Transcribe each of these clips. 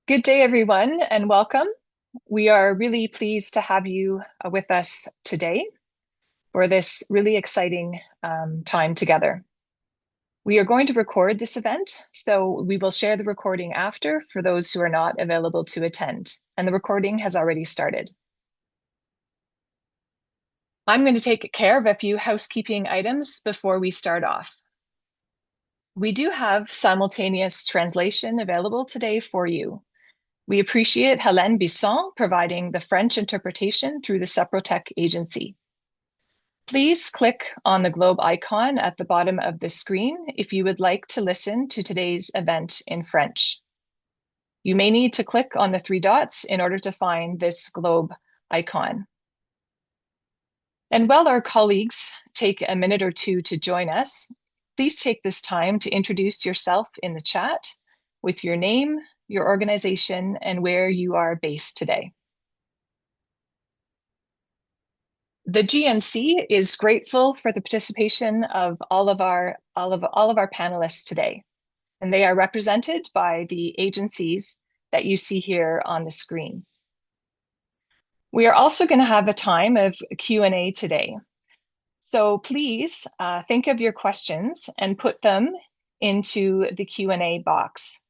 Good day, everyone, and welcome. We are really pleased to have you with us today for this really exciting time together. We are going to record this event, so we will share the recording after for those who are not available to attend, and the recording has already started. I'm going to take care of a few housekeeping items before we start off. We do have simultaneous translation available today for you. We appreciate Hélène Bisson providing the French interpretation through the Seprotech agency. Please click on the globe icon at the bottom of the screen if you would like to listen to today's event in French. You may need to click on the three dots in order to find this globe icon. And while our colleagues take a minute or two to join us, please take this time to introduce yourself in the chat with your name, your organization, and where you are based today. The GNC is grateful for the participation of all of our panelists today, and they are represented by the agencies that you see here on the screen. We are also going to have a time of Q&A today. So please think of your questions and put them into the Q&A box.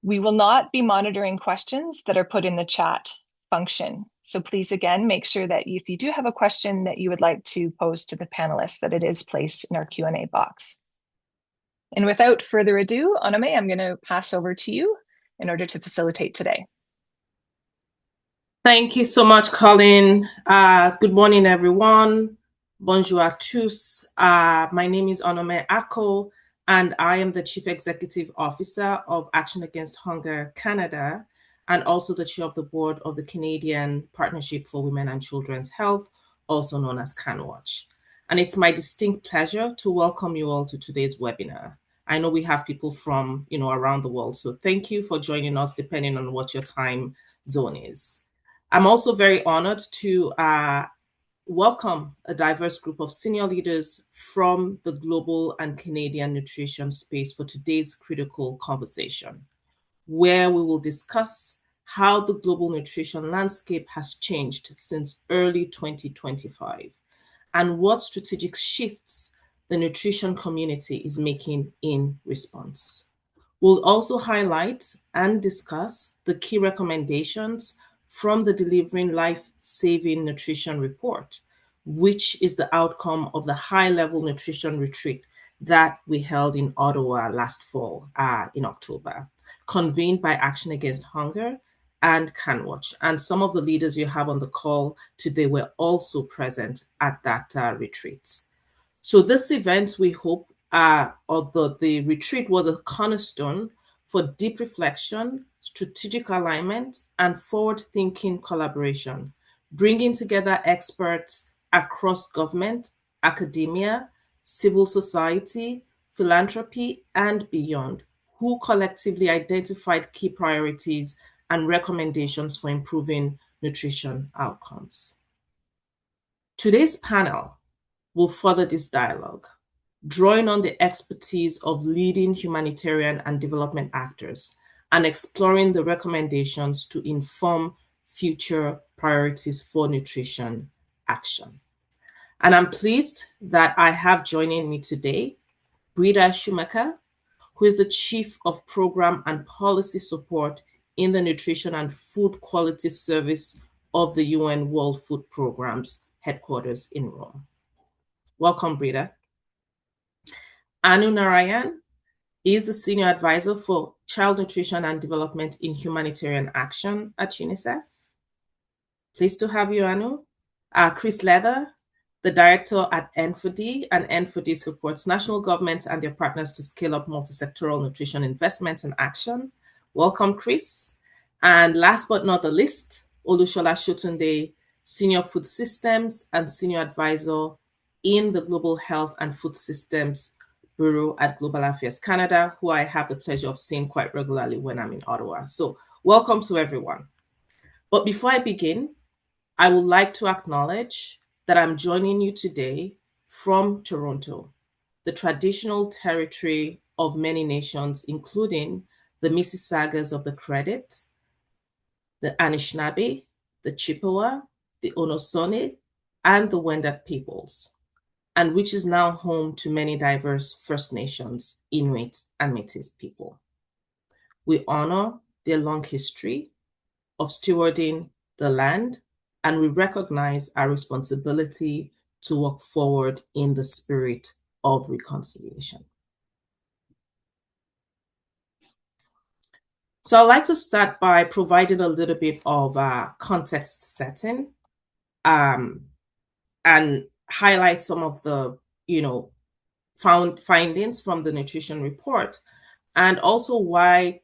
We will not be monitoring questions that are put in the chat function. So please, again, make sure that if you do have a question that you would like to pose to the panelists, that it is placed in our Q&A box. And without further ado, Onome, I'm going to pass over to you in order to facilitate today. Thank you so much, Colin. Good morning, everyone. Bonjour à tous. My name is Onome Ako, and I am the Chief Executive Officer of Action Against Hunger Canada, and also the Chair of the Board of the Canadian Partnership for Women and Children's Health, also known as CanWatch. And it's my distinct pleasure to welcome you all to today's webinar. I know we have people from around the world, so thank you for joining us, depending on what your time zone is. I'm also very honored to welcome a diverse group of senior leaders from the global and Canadian nutrition space for today's critical conversation, where we will discuss how the global nutrition landscape has changed since early 2025 and what strategic shifts the nutrition community is making in response. We'll also highlight and discuss the key recommendations from the Delivering Life-Saving Nutrition Report, which is the outcome of the high-level nutrition retreat that we held in Ottawa last fall in October, convened by Action Against Hunger and CanWatch. And some of the leaders you have on the call today were also present at that retreat. So this event, we hope, although the retreat was a cornerstone for deep reflection, strategic alignment, and forward-thinking collaboration, bringing together experts across government, academia, civil society, philanthropy, and beyond, who collectively identified key priorities and recommendations for improving nutrition outcomes. Today's panel will further this dialogue, drawing on the expertise of leading humanitarian and development actors and exploring the recommendations to inform future priorities for nutrition action. And I'm pleased that I have joining me today Breda Schumacher, who is the Chief of Program and Policy Support in the Nutrition and Food Quality Service of the UN World Food Programme's headquarters in Rome. Welcome, Breda. Anu Narayan is the Senior Advisor for Child Nutrition and Development in Humanitarian Action at UNICEF. Pleased to have you, Anu. Chris Leather, the Director at N4D, and N4D supports national governments and their partners to scale up multi-sectoral nutrition investments and action. Welcome, Chris. And last but not the least, Olushola Shotunde, Senior Food Systems and Senior Advisor in the Global Health and Food Systems Bureau at Global Affairs Canada, who I have the pleasure of seeing quite regularly when I'm in Ottawa. So welcome to everyone. But before I begin, I would like to acknowledge that I'm joining you today from Toronto, the traditional territory of many nations, including the Mississaugas of the Credit, the Anishinaabe, the Chippewa, the Onosone, and the Wendat peoples, and which is now home to many diverse First Nations, Inuit, and Métis people. We honor their long history of stewarding the land, and we recognize our responsibility to work forward in the spirit of reconciliation. So I'd like to start by providing a little bit of context setting and highlight some of the, findings from the nutrition report, and also why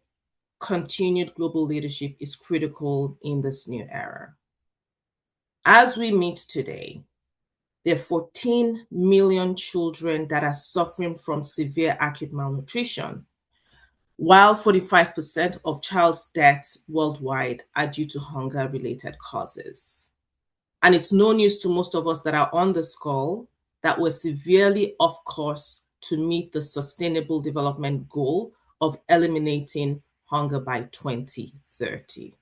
continued global leadership is critical in this new era. As we meet today, there are 14 million children that are suffering from severe acute malnutrition, while 45% of child's deaths worldwide are due to hunger-related causes. And it's no news to most of us that are on this call that we're severely off course to meet the Sustainable Development Goal of eliminating hunger by 2030.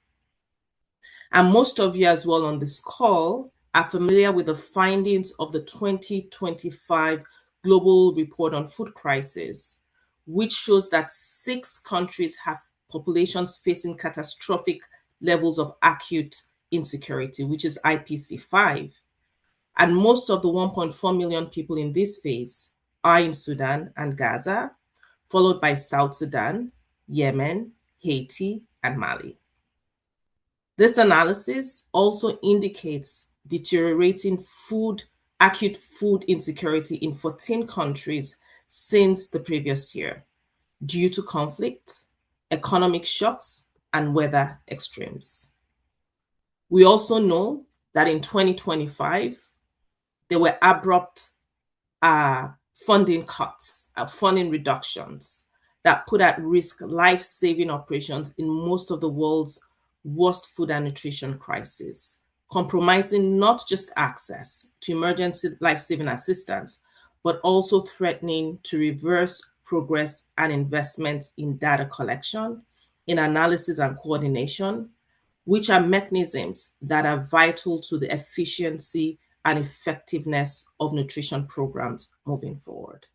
And most of you as well on this call are familiar with the findings of the 2025 Global Report on Food Crisis, which shows that 6 countries have populations facing catastrophic levels of acute insecurity, which is IPC 5. And most of the 1.4 million people in this phase are in Sudan and Gaza, followed by South Sudan, Yemen, Haiti, and Mali. This analysis also indicates deteriorating acute food insecurity in 14 countries since the previous year due to conflict, economic shocks, and weather extremes. We also know that in 2025, there were abrupt funding cuts, funding reductions that put at risk life-saving operations in most of the world's worst food and nutrition crises, compromising not just access to emergency life-saving assistance, but also threatening to reverse progress and investments in data collection, in analysis and coordination, which are mechanisms that are vital to the efficiency and effectiveness of nutrition programs moving forward.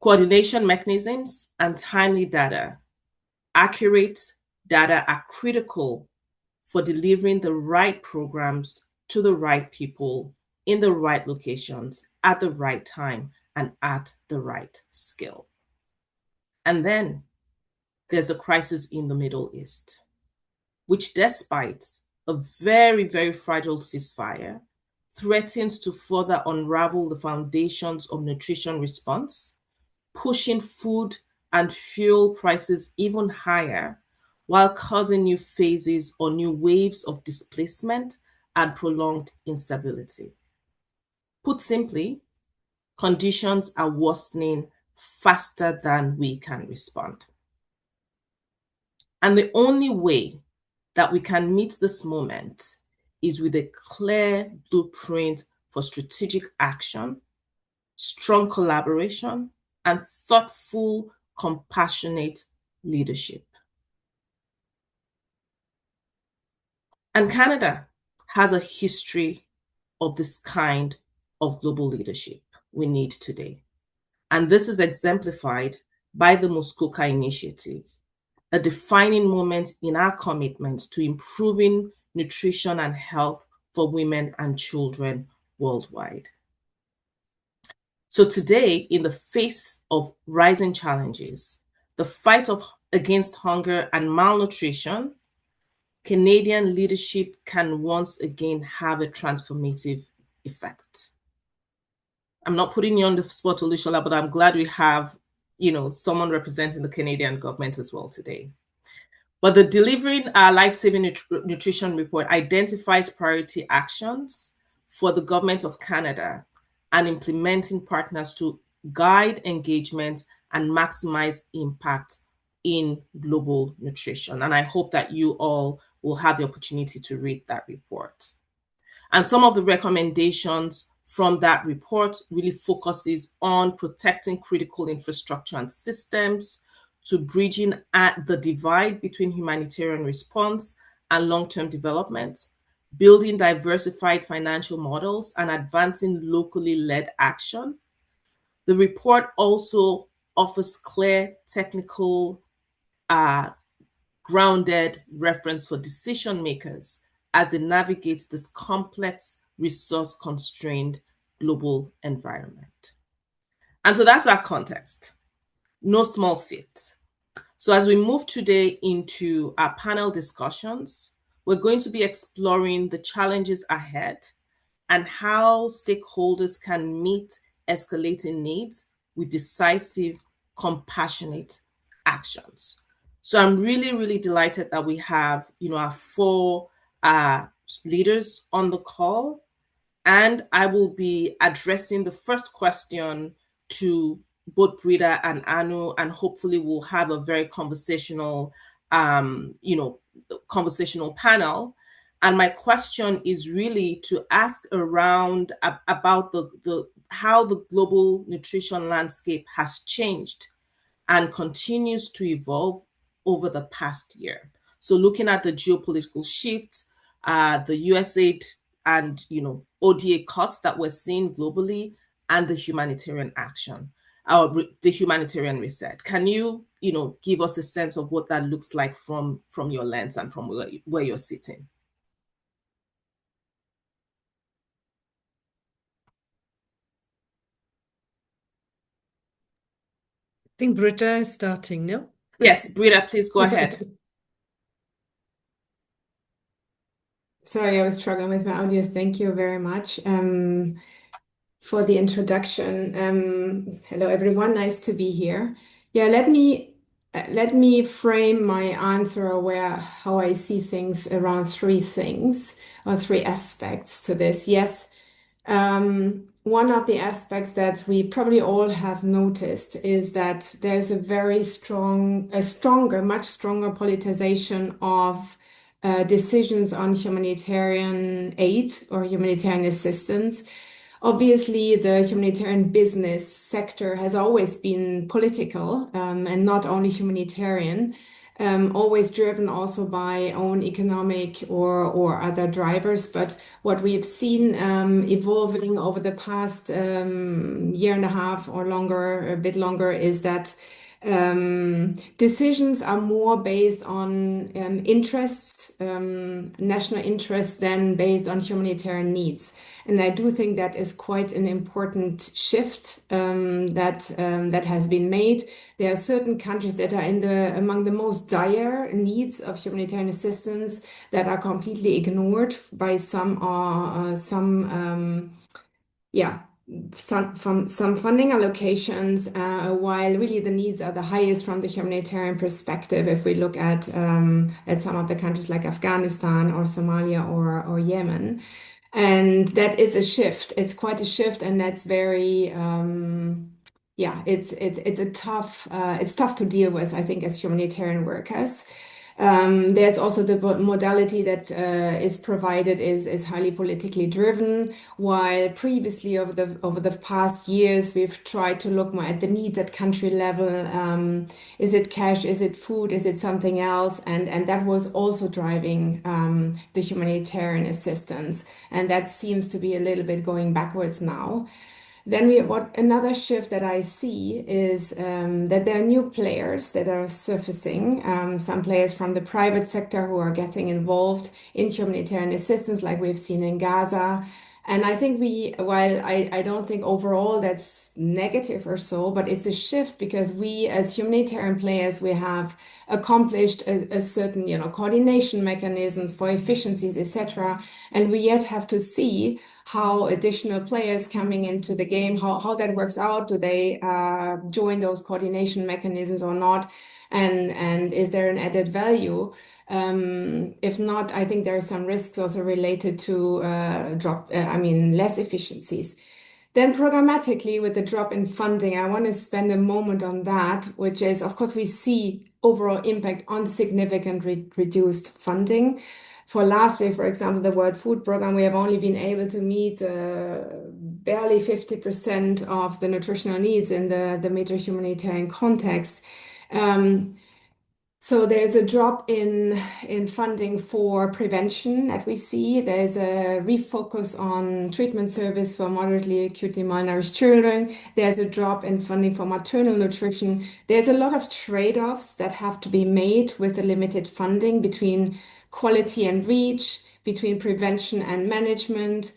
Coordination mechanisms and timely data, accurate data are critical for delivering the right programs to the right people in the right locations at the right time and at the right scale. And then there's a crisis in the Middle East, which despite a very, very fragile ceasefire, threatens to further unravel the foundations of nutrition response, pushing food and fuel prices even higher, while causing new phases or new waves of displacement and prolonged instability. Put simply, conditions are worsening faster than we can respond. And the only way that we can meet this moment is with a clear blueprint for strategic action, strong collaboration, and thoughtful, compassionate leadership. And Canada has a history of this kind of global leadership we need today. And this is exemplified by the Muskoka Initiative, a defining moment in our commitment to improving nutrition and health for women and children worldwide. So today, in the face of rising challenges, the fight against hunger and malnutrition, Canadian leadership can once again have a transformative effect. I'm not putting you on the spot, Olushola, but I'm glad we have, someone representing the Canadian government as well today. But the Delivering Our Life-Saving Nutrition Report identifies priority actions for the Government of Canada and implementing partners to guide engagement and maximize impact in global nutrition. And I hope that you all will have the opportunity to read that report. And some of the recommendations from that report really focuses on protecting critical infrastructure and systems, to bridging at the divide between humanitarian response and long-term development, building diversified financial models, and advancing locally led action. The report also offers clear technical grounded reference for decision makers as they navigate this complex, resource constrained global environment. And so that's our context. No small feat. So as we move today into our panel discussions, we're going to be exploring the challenges ahead and how stakeholders can meet escalating needs with decisive, compassionate actions. So I'm really, really delighted that we have, our four leaders on the call, and I will be addressing the first question to both Brita and Anu, and hopefully we'll have a very conversational, conversational panel. And my question is really to ask around about the how the global nutrition landscape has changed and continues to evolve over the past year. So looking at the geopolitical shift, the USAID and ODA cuts that we're seeing globally, and the humanitarian action, the humanitarian reset. Can you give us a sense of what that looks like from your lens and from where you're sitting? I think Brita is starting, no? Yes, Brita, please go ahead. Sorry, I was struggling with my audio. Thank you very much for the introduction. Hello, everyone. Nice to be here. Yeah, let me frame my answer or how I see things around three things or three aspects to this. Yes. One of the aspects that we probably all have noticed is that there's a much stronger politicization of decisions on humanitarian aid or humanitarian assistance. Obviously, the humanitarian business sector has always been political and not only humanitarian. Always driven also by own economic or other drivers. But what we've seen evolving over the past year and a half or longer, a bit longer, is that decisions are more based on interests, national interests, than based on humanitarian needs. And I do think that is quite an important shift that has been made. There are certain countries that are among the most dire needs of humanitarian assistance that are completely ignored by some funding allocations, while really the needs are the highest from the humanitarian perspective. If we look at some of the countries like Afghanistan or Somalia or Yemen. And that is a shift. It's quite a shift, and that's very it's tough to deal with, I think, as humanitarian workers. There's also the modality that is provided is highly politically driven, while previously over the past years we've tried to look more at the needs at country level. Is it cash? Is it food? Is it something else? And that was also driving the humanitarian assistance, and that seems to be a little bit going backwards now. Then another shift that I see is that there are new players that are surfacing, some players from the private sector who are getting involved in humanitarian assistance, like we've seen in Gaza. And I think while I don't think overall that's negative or so, but it's a shift because we as humanitarian players, we have accomplished a certain, coordination mechanisms for efficiencies, etc. And we yet have to see how additional players coming into the game, how that works out. Do they join those coordination mechanisms or not? And is there an added value? If not, I think there are some risks also related to less efficiencies. Then programmatically, with the drop in funding, I want to spend a moment on that, which is, of course, we see overall impact on significant reduced funding. For last week, for example, the World Food Programme, we have only been able to meet barely 50% of the nutritional needs in the major humanitarian context. Um, so there's a drop in funding for prevention that we see. There's a refocus on treatment service for moderately acutely malnourished children. There's a drop in funding for maternal nutrition. There's a lot of trade-offs that have to be made with the limited funding between quality and reach, between prevention and management.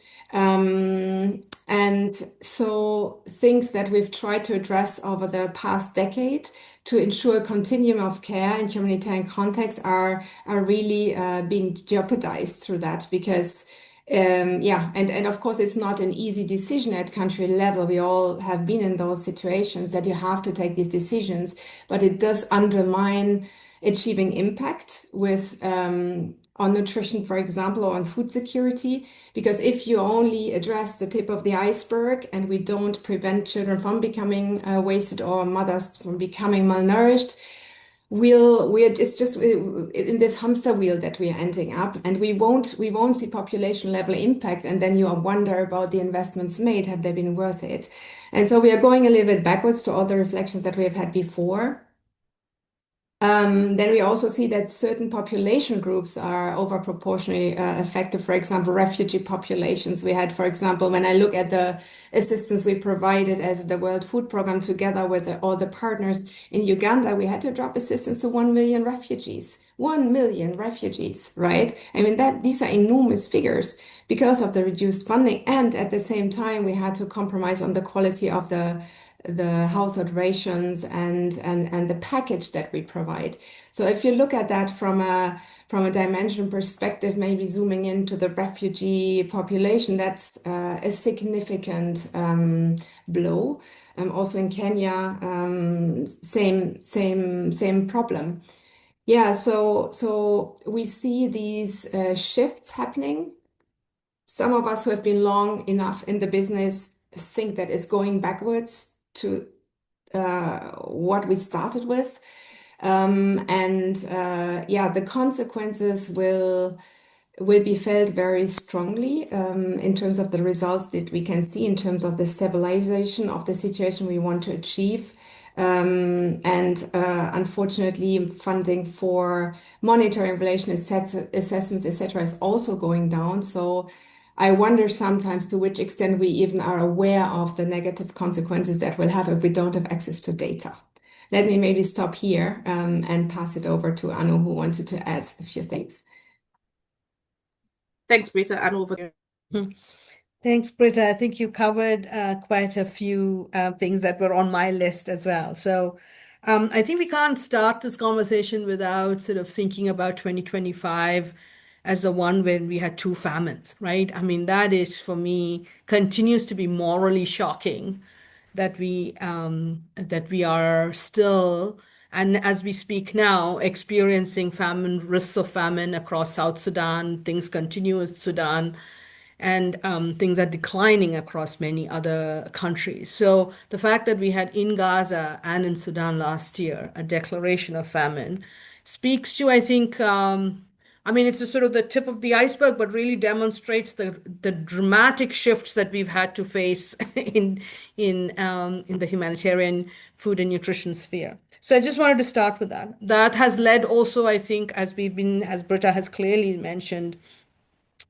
And so things that we've tried to address over the past decade to ensure continuum of care in humanitarian context are really being jeopardized through that because and of course it's not an easy decision at country level. We all have been in those situations that you have to take these decisions, but it does undermine achieving impact with on nutrition, for example, or on food security. Because if you only address the tip of the iceberg and we don't prevent children from becoming wasted or mothers from becoming malnourished, it's just in this hamster wheel that we are ending up, and we won't see population level impact, and then you wonder about the investments made, have they been worth it? And so we are going a little bit backwards to all the reflections that we have had before. Then we also see that certain population groups are overproportionately affected. For example, refugee populations. We had, for example, when I look at the assistance we provided as the World Food Programme together with all the partners in Uganda, we had to drop assistance to 1 million refugees. 1 million refugees, right? I mean, these are enormous figures because of the reduced funding. And at the same time, we had to compromise on the quality of the household rations and the package that we provide. So if you look at that from a dimension perspective, maybe zooming into the refugee population, that's a significant blow. Also in Kenya, same problem. Yeah, so we see these shifts happening. Some of us who have been long enough in the business think that it's going backwards to what we started with. The consequences will be felt very strongly in terms of the results that we can see in terms of the stabilization of the situation we want to achieve. Unfortunately, funding for monetary inflation assessments, etc., is also going down. So I wonder sometimes to which extent we even are aware of the negative consequences that we'll have if we don't have access to data. Let me maybe stop here and pass it over to Anu, who wanted to add a few things. Thanks, Britta. And over here. Thanks, Britta. I think you covered quite a few things that were on my list as well. So I think we can't start this conversation without sort of thinking about 2025 as the one when we had two famines, right? I mean, that is, for me, continues to be morally shocking that we are still, and as we speak now, experiencing famine, risks of famine across South Sudan. Things continue in Sudan, and things are declining across many other countries. So the fact that we had in Gaza and in Sudan last year a declaration of famine speaks to, I think, I mean, it's a sort of the tip of the iceberg, but really demonstrates the dramatic shifts that we've had to face in the humanitarian food and nutrition sphere. So I just wanted to start with that. That has led also, I think, as Britta has clearly mentioned,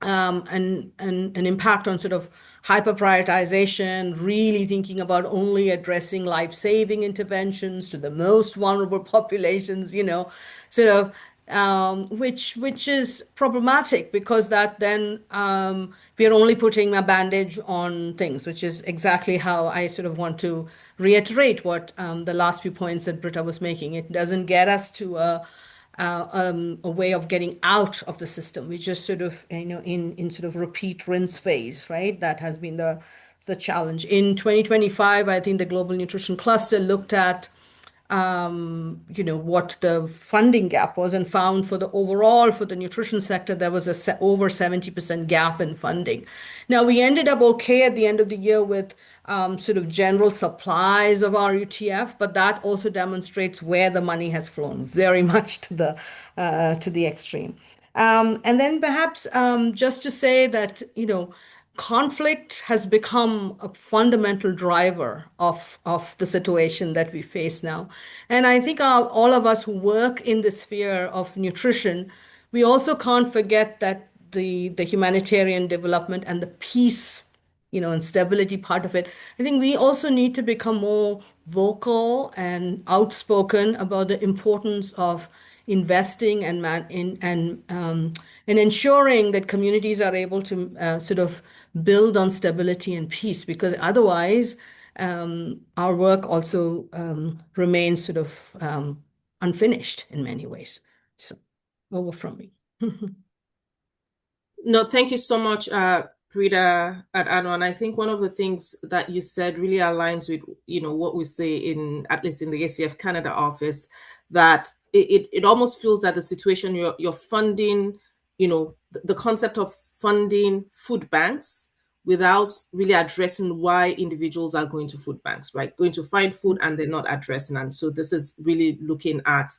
an impact on sort of hyper prioritization, really thinking about only addressing life-saving interventions to the most vulnerable populations, sort of which is problematic because that then we are only putting a bandage on things, which is exactly how I sort of want to reiterate what the last few points that Britta was making. It doesn't get us to a way of getting out of the system. We just sort of, in sort of repeat rinse phase, right? That has been the challenge. In 2025, I think the Global Nutrition Cluster looked at what the funding gap was and found for the nutrition sector, there was over 70% gap in funding. Now, we ended up okay at the end of the year with sort of general supplies of RUTF, but that also demonstrates where the money has flown very much to the extreme. And then perhaps just to say that, conflict has become a fundamental driver of the situation that we face now. And I think all of us who work in the sphere of nutrition, we also can't forget that the humanitarian development and the peace, and stability part of it. I think we also need to become more vocal and outspoken about the importance of investing and ensuring that communities are able to sort of build on stability and peace, because otherwise our work also remains sort of unfinished in many ways. So over from me. No, thank you so much, Brita and Anu. And I think one of the things that you said really aligns with, what we say at least in the ACF Canada office, that it almost feels that the situation you're funding, the concept of funding food banks without really addressing why individuals are going to food banks, right? Going to find food and they're not addressing. And so this is really looking at,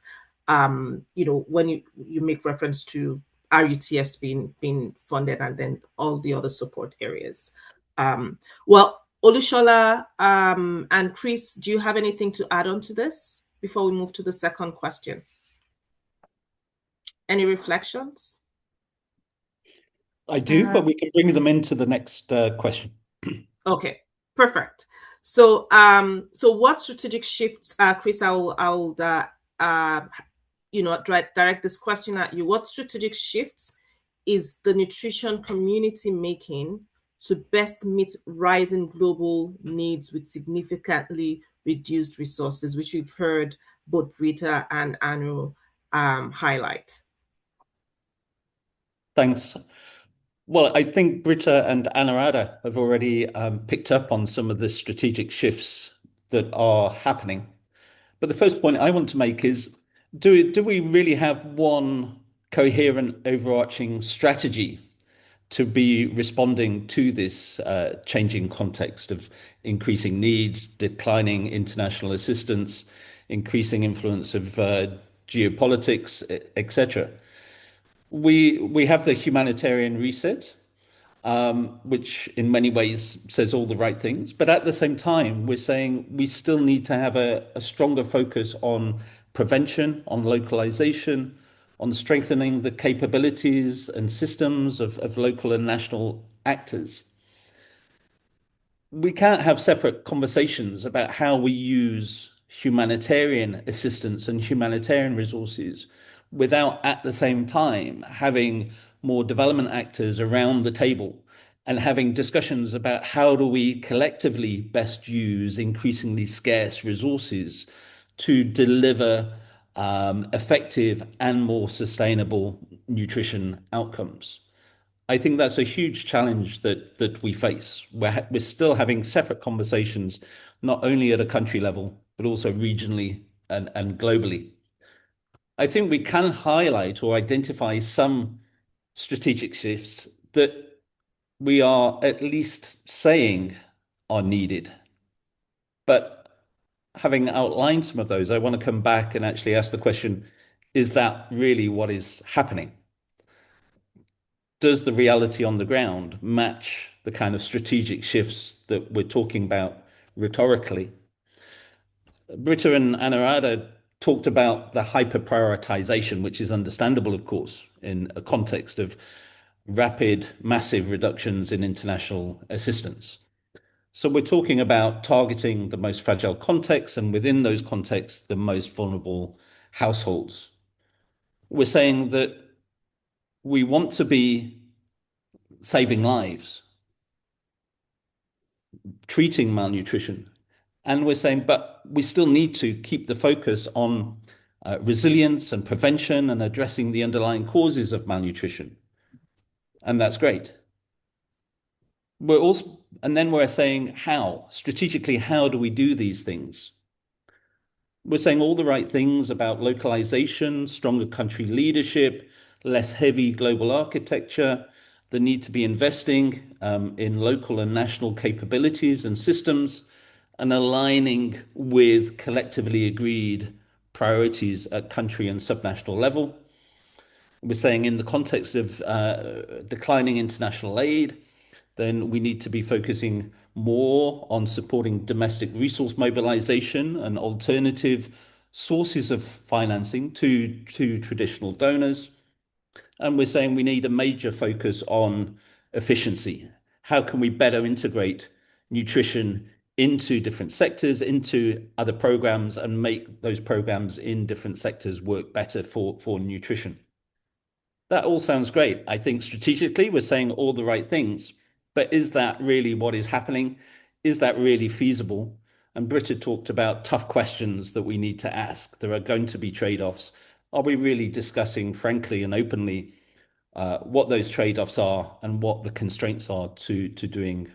when you make reference to RUTFs being funded and then all the other support areas. Well, Olushola and Chris, do you have anything to add on to this before we move to the second question? Any reflections? I do, but we can bring them into the next question. Okay, perfect. So, what strategic shifts, Chris? I'll direct this question at you. What strategic shifts is the nutrition community making to best meet rising global needs with significantly reduced resources, which we've heard both Brita and Anu highlight? Thanks. Well, I think Britta and Anuradha have already picked up on some of the strategic shifts that are happening. But the first point I want to make is, do we really have one coherent overarching strategy to be responding to this changing context of increasing needs, declining international assistance, increasing influence of geopolitics, etc.? We have the humanitarian reset, which in many ways says all the right things. But at the same time, we're saying we still need to have a stronger focus on prevention, on localization, on strengthening the capabilities and systems of local and national actors. We can't have separate conversations about how we use humanitarian assistance and humanitarian resources without at the same time having more development actors around the table and having discussions about how do we collectively best use increasingly scarce resources to deliver effective and more sustainable nutrition outcomes. I think that's a huge challenge that we face. We're still having separate conversations, not only at a country level, but also regionally and globally. I think we can highlight or identify some strategic shifts that we are at least saying are needed. But having outlined some of those, I want to come back and actually ask the question, is that really what is happening? Does the reality on the ground match the kind of strategic shifts that we're talking about rhetorically? Britta and Anuradha talked about the hyper-prioritization, which is understandable, of course, in a context of rapid, massive reductions in international assistance. So we're talking about targeting the most fragile contexts, and within those contexts, the most vulnerable households. We're saying that we want to be saving lives, treating malnutrition, and we're saying, but we still need to keep the focus on resilience and prevention and addressing the underlying causes of malnutrition. And that's great. And then we're saying how, strategically, how do we do these things? We're saying all the right things about localization, stronger country leadership, less heavy global architecture, the need to be investing in local and national capabilities and systems, and aligning with collectively agreed priorities at country and subnational level. We're saying in the context of declining international aid, then we need to be focusing more on supporting domestic resource mobilization and alternative sources of financing to traditional donors. And we're saying we need a major focus on efficiency. How can we better integrate nutrition into different sectors, into other programs, and make those programs in different sectors work better for nutrition? That all sounds great. I think strategically we're saying all the right things, but is that really what is happening? Is that really feasible? And Britta talked about tough questions that we need to ask. There are going to be trade-offs. Are we really discussing frankly and openly what those trade-offs are and what the constraints are to doing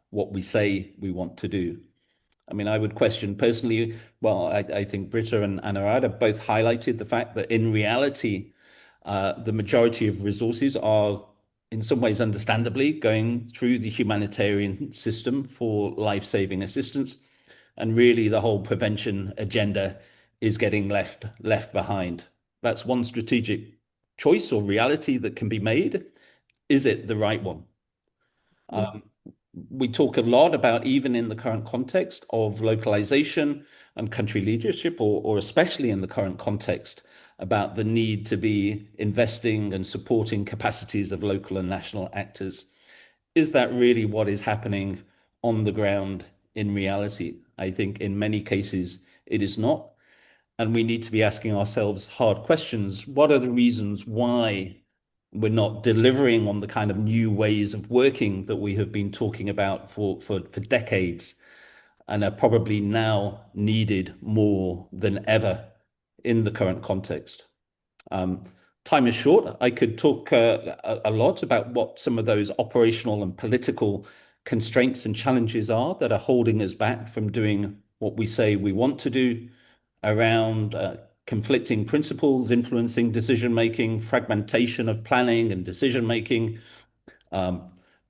what we say we want to do? I mean, I would question personally, well, I think Britta and Anurada both highlighted the fact that in reality, the majority of resources are in some ways understandably going through the humanitarian system for life-saving assistance. And really the whole prevention agenda is getting left behind. That's one strategic choice or reality that can be made. Is it the right one? We talk a lot about, even in the current context of localization and country leadership, or especially in the current context, about the need to be investing and supporting capacities of local and national actors. Is that really what is happening on the ground in reality? I think in many cases it is not. And we need to be asking ourselves hard questions. What are the reasons why we're not delivering on the kind of new ways of working that we have been talking about for decades, and are probably now needed more than ever in the current context? Time is short. I could talk a lot about what some of those operational and political constraints and challenges are that are holding us back from doing what we say we want to do, around conflicting principles influencing decision-making, fragmentation of planning and decision-making,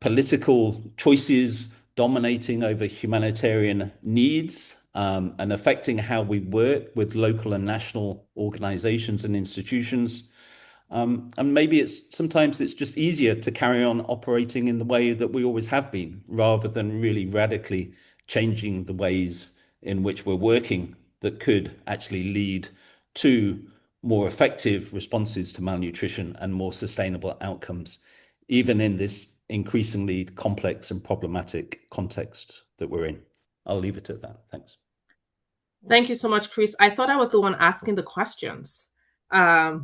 political choices dominating over humanitarian needs, and affecting how we work with local and national organizations and institutions. And maybe sometimes it's just easier to carry on operating in the way that we always have been, rather than really radically changing the ways in which we're working that could actually lead to more effective responses to malnutrition and more sustainable outcomes, even in this increasingly complex and problematic context that we're in. I'll leave it at that. Thanks. Thank you so much, Chris. I thought I was the one asking the questions. But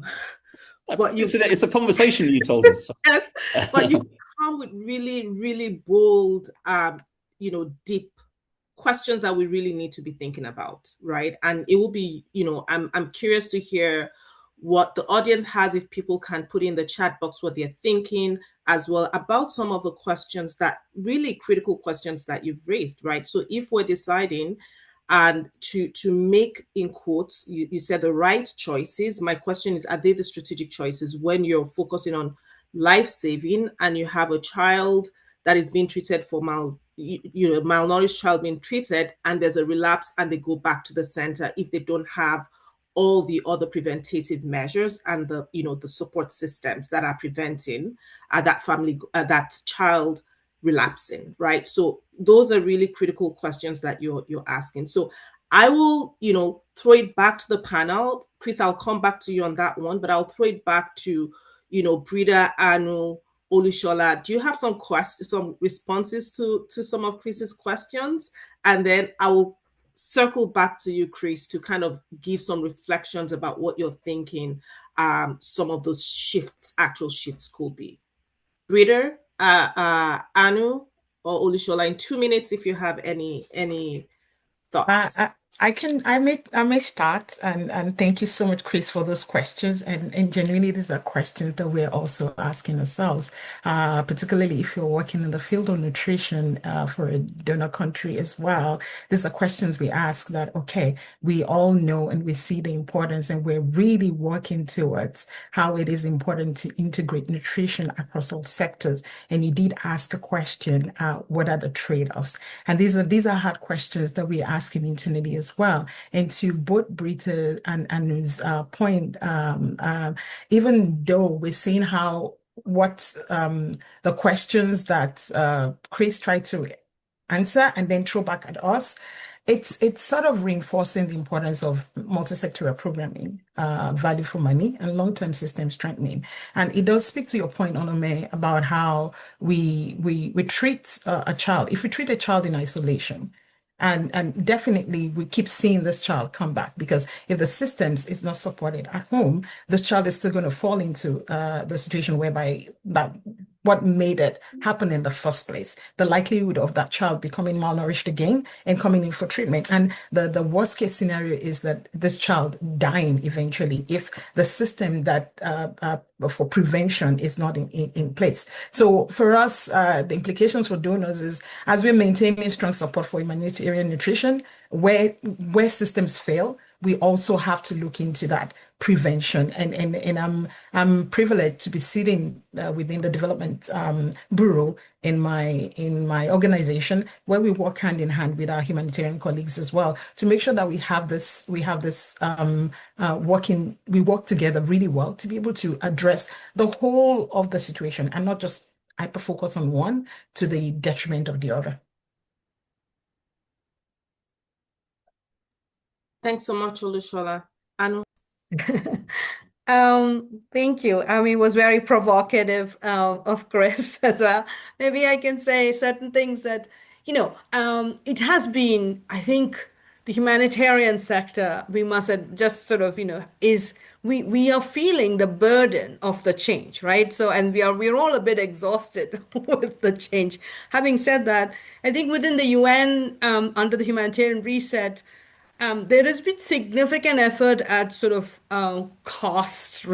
it's a conversation, you told us. Yes, but you come with really, really bold, deep questions that we really need to be thinking about, right? And it will be, I'm curious to hear what the audience has, if people can put in the chat box what they're thinking as well about some of the questions, that really critical questions that you've raised, right? So if we're deciding and to make, in quotes, you said the right choices. My question is, are they the strategic choices when you're focusing on life saving and you have a child that is being treated for malnourished child being treated, and there's a relapse and they go back to the center if they don't have all the other preventative measures and the support systems that are preventing that child relapsing, right? So those are really critical questions that you're asking. So I will, throw it back to the panel. Chris, I'll come back to you on that one, but I'll throw it back to, Britta, Anu, Olushola. Do you have some responses to some of Chris's questions? And then I will circle back to you, Chris, to kind of give some reflections about what you're thinking some of those actual shifts could be. Britta, Anu, or Olushola, in 2 minutes, if you have any thoughts. I may start, and thank you so much, Chris, for those questions. And genuinely, these are questions that we're also asking ourselves, particularly if you're working in the field of nutrition for a donor country as well. These are questions we ask that, okay, we all know and we see the importance, and we're really working towards how it is important to integrate nutrition across all sectors. And you did ask a question, what are the trade-offs? And these are hard questions that we're asking internally as well. And to both Britta and Anu's point, even though we're seeing how what the questions that Chris tried to answer and then throw back at us, it's sort of reinforcing the importance of multi-sectoral programming, value for money, and long-term system strengthening. And it does speak to your point, Onome, about how we treat a child. If we treat a child in isolation, and definitely we keep seeing this child come back, because if the systems is not supported at home, this child is still going to fall into the situation whereby that what made it happen in the first place, the likelihood of that child becoming malnourished again and coming in for treatment. And the worst case scenario is that this child dying eventually if the system that for prevention is not in place. So for us, the implications for donors is, as we're maintaining strong support for humanitarian nutrition, where systems fail, we also have to look into that prevention. And I'm privileged to be sitting within the development bureau in my organization, where we work hand in hand with our humanitarian colleagues as well to make sure that we work together really well to be able to address the whole of the situation and not just hyper focus on one to the detriment of the other. Thanks so much, Olushola. Anu? Thank you. I mean, it was very provocative of Chris as well. Maybe I can say certain things that, it has been, I think, the humanitarian sector, we must just sort of, we are feeling the burden of the change, right? So, and we're all a bit exhausted with the change. Having said that, I think within the UN, under the humanitarian reset, there has been significant effort at sort of cost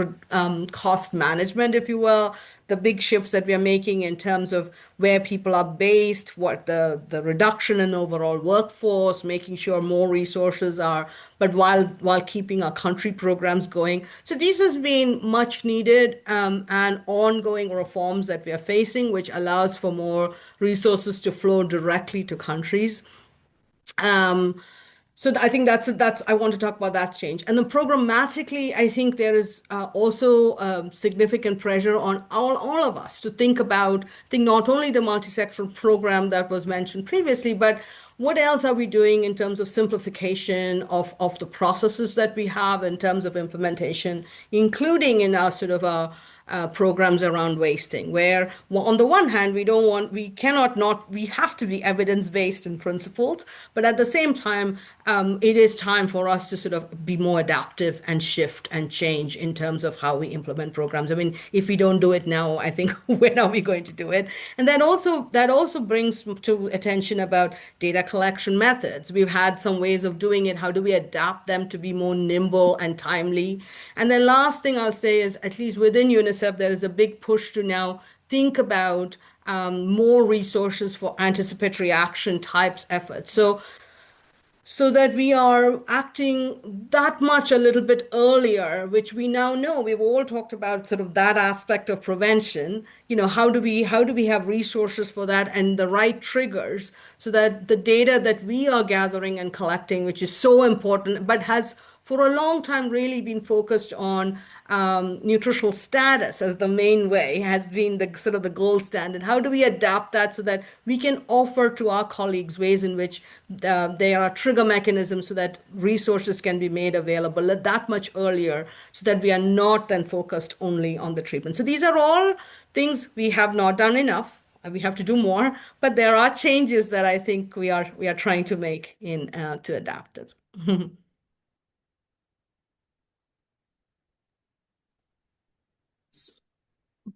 management, if you will, the big shifts that we are making in terms of where people are based, what the reduction in overall workforce, making sure more resources are, but while keeping our country programs going. So these has been much needed and ongoing reforms that we are facing, which allows for more resources to flow directly to countries. So I think that's I want to talk about that change. And then programmatically, I think there is also significant pressure on all of us to think not only the multi-sectoral program that was mentioned previously, but what else are we doing in terms of simplification of the processes that we have in terms of implementation, including in our sort of programs around wasting, where on the one hand, we have to be evidence-based and principled, but at the same time, it is time for us to sort of be more adaptive and shift and change in terms of how we implement programs. I mean, if we don't do it now, I think when are we going to do it? And that also brings to attention about data collection methods. We've had some ways of doing it. How do we adapt them to be more nimble and timely? And then last thing I'll say is, at least within UNICEF, there is a big push to now think about more resources for anticipatory action types efforts. So that we are acting that much a little bit earlier, which we now know. We've all talked about sort of that aspect of prevention. How do we have resources for that and the right triggers so that the data that we are gathering and collecting, which is so important, but has for a long time really been focused on nutritional status as the main way, has been the sort of the gold standard. How do we adapt that so that we can offer to our colleagues ways in which there are trigger mechanisms so that resources can be made available that much earlier, so that we are not then focused only on the treatment. So these are all things we have not done enough. We have to do more, but there are changes that I think we are trying to make to adapt it.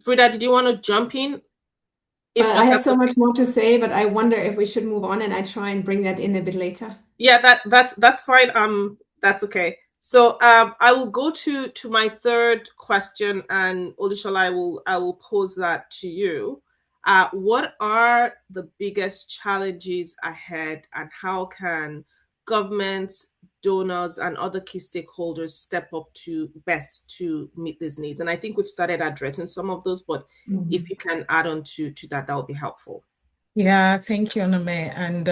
Frida, did you want to jump in? I have so much more to say, but I wonder if we should move on, and I try and bring that in a bit later. Yeah, that's fine. That's okay. So I will go to my third question, and Olushola, I will pose that to you. What are the biggest challenges ahead, and how can governments, donors, and other key stakeholders step up to best to meet these needs? And I think we've started addressing some of those, but if you can add on to that would be helpful. Yeah, thank you, Onome. And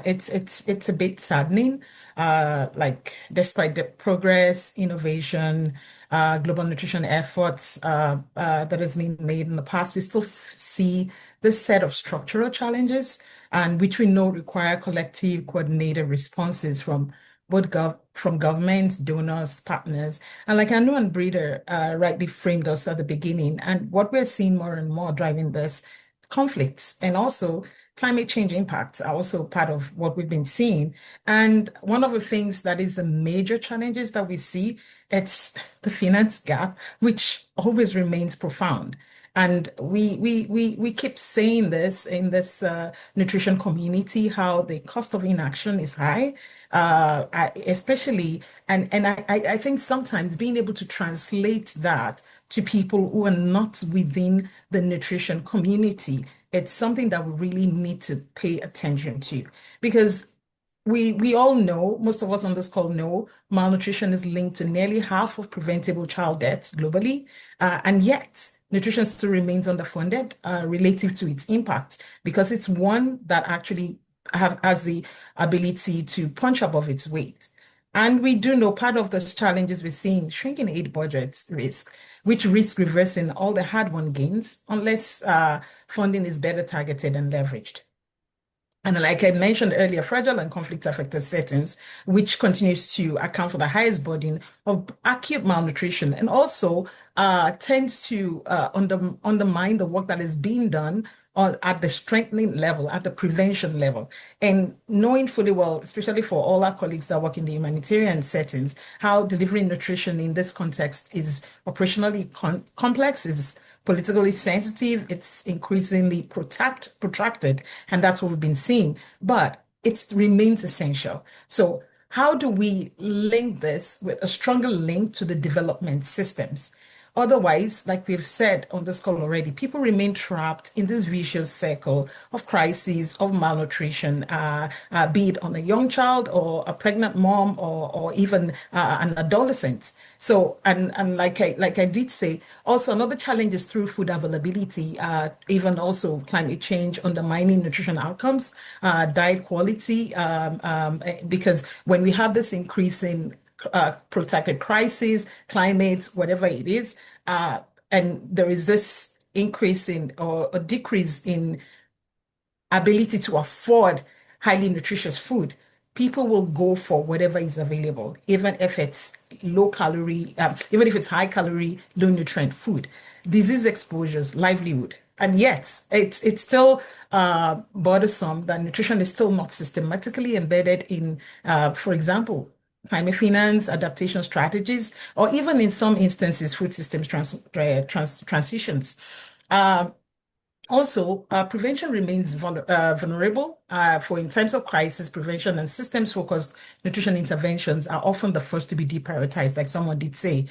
it's a bit saddening. Like despite the progress, innovation, global nutrition efforts that has been made in the past, we still see this set of structural challenges, and which we know require collective, coordinated responses from from governments, donors, partners, and like Anu and Breeder rightly framed us at the beginning, and what we're seeing more and more driving this conflicts and also climate change impacts are also part of what we've been seeing. And one of the things that is the major challenges that we see, it's the finance gap, which always remains profound. And we keep saying this in this nutrition community, how the cost of inaction is high, especially, and I think sometimes being able to translate that to people who are not within the nutrition community, it's something that we really need to pay attention to because we all know, most of us on this call know, malnutrition is linked to nearly half of preventable child deaths globally, and yet nutrition still remains underfunded relative to its impact because it's one that actually has the ability to punch above its weight. And we do know part of those challenges we're seeing shrinking aid budgets which risk reversing all the hard-won gains unless funding is better targeted and leveraged. And like I mentioned earlier, fragile and conflict-affected settings, which continues to account for the highest burden of acute malnutrition and also tends to undermine the work that is being done at the strengthening level, at the prevention level. And knowing fully well, especially for all our colleagues that work in the humanitarian settings, how delivering nutrition in this context is operationally complex, is politically sensitive, it's increasingly protracted, and that's what we've been seeing. But it remains essential. So how do we link this with a stronger link to the development systems? Otherwise, like we've said on this call already, people remain trapped in this vicious circle of crises, of malnutrition, be it on a young child or a pregnant mom or even an adolescent. So, and like I did say, also another challenge is through food availability, even also climate change undermining nutrition outcomes, diet quality, because when we have this increase in protracted crisis, climate, whatever it is, and there is this increase in or a decrease in ability to afford highly nutritious food, people will go for whatever is available, even if it's low calorie, even if it's high calorie, low nutrient food. Disease exposures, livelihood. And yet, it's still bothersome that nutrition is still not systematically embedded in, for example, climate finance, adaptation strategies, or even in some instances, food systems transitions. Um, Also, prevention remains vulnerable for in times of crisis, prevention and systems-focused nutrition interventions are often the first to be deprioritized, like someone did say,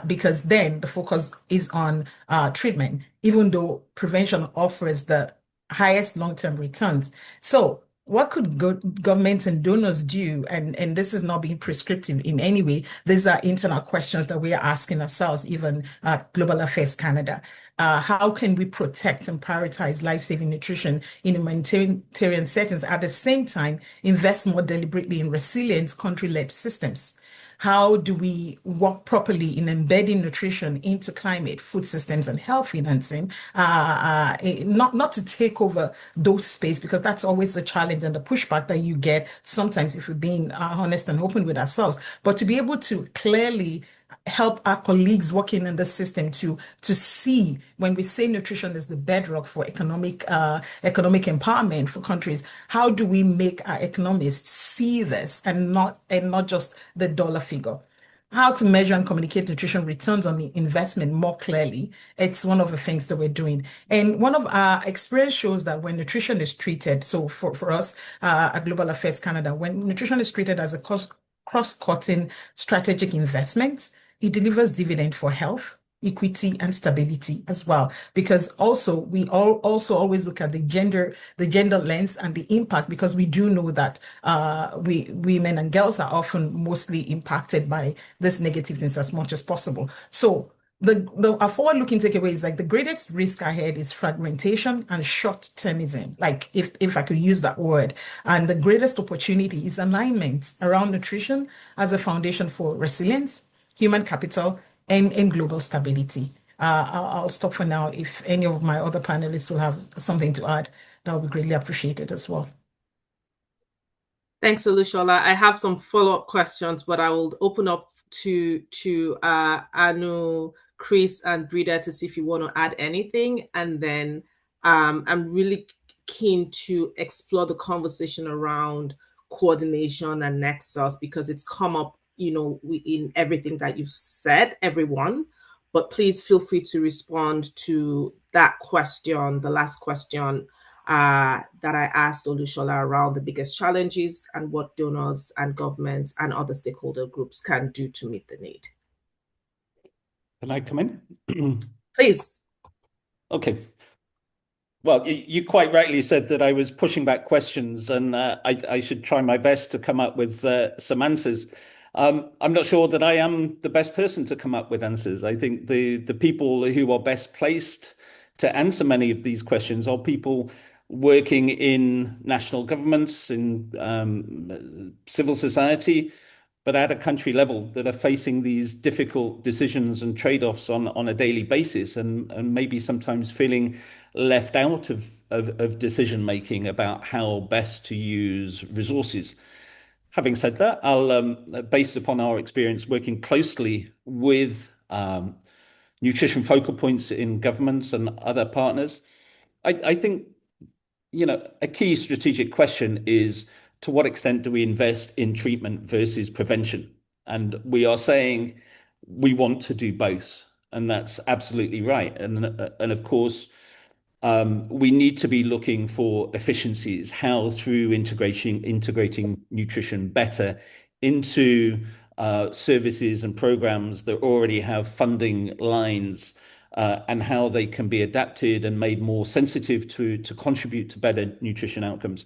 because then the focus is on treatment, even though prevention offers the highest long-term returns. So what could governments and donors do? And this is not being prescriptive in any way. These are internal questions that we are asking ourselves, even at Global Affairs Canada. How can we protect and prioritize life-saving nutrition in humanitarian settings, at the same time invest more deliberately in resilient country-led systems? How do we work properly in embedding nutrition into climate, food systems, and health financing? Not to take over those space, because that's always the challenge and the pushback that you get sometimes if we're being honest and open with ourselves, but to be able to clearly help our colleagues working in the system to see when we say nutrition is the bedrock for economic empowerment for countries, how do we make our economists see this and not just the dollar figure? How to measure and communicate nutrition returns on the investment more clearly. It's one of the things that we're doing. And one of our experience shows that when nutrition is treated, so for us at Global Affairs Canada, when nutrition is treated as a cross-cutting strategic investment, it delivers dividend for health, equity, and stability as well. Because also we also always look at the gender lens and the impact, because we do know that women and girls are often mostly impacted by this negative things as much as possible. So a forward-looking takeaway is like the greatest risk ahead is fragmentation and short-termism, like if I could use that word. And the greatest opportunity is alignment around nutrition as a foundation for resilience, human capital, and global stability. I'll stop for now. If any of my other panelists will have something to add, that would be greatly appreciated as well. Thanks, Olushola. I have some follow-up questions, but I will open up to Anu, Chris, and Brida to see if you want to add anything. And then I'm really keen to explore the conversation around coordination and nexus, because it's come up, in everything that you've said, everyone. But please feel free to respond to that question, the last question that I asked Olushola around the biggest challenges and what donors and governments and other stakeholder groups can do to meet the need. Can I come in? Please. Okay. Well, you quite rightly said that I was pushing back questions, and I should try my best to come up with some answers. I'm not sure that I am the best person to come up with answers. I think the people who are best placed to answer many of these questions are people working in national governments, in civil society, but at a country level, that are facing these difficult decisions and trade-offs on a daily basis, and maybe sometimes feeling left out of decision making about how best to use resources. Having said that, I'll, based upon our experience working closely with nutrition focal points in governments and other partners, I think, a key strategic question is, to what extent do we invest in treatment versus prevention? And we are saying we want to do both, and that's absolutely right. And of course, we need to be looking for efficiencies, how through integrating nutrition better into services and programs that already have funding lines, and how they can be adapted and made more sensitive to contribute to better nutrition outcomes.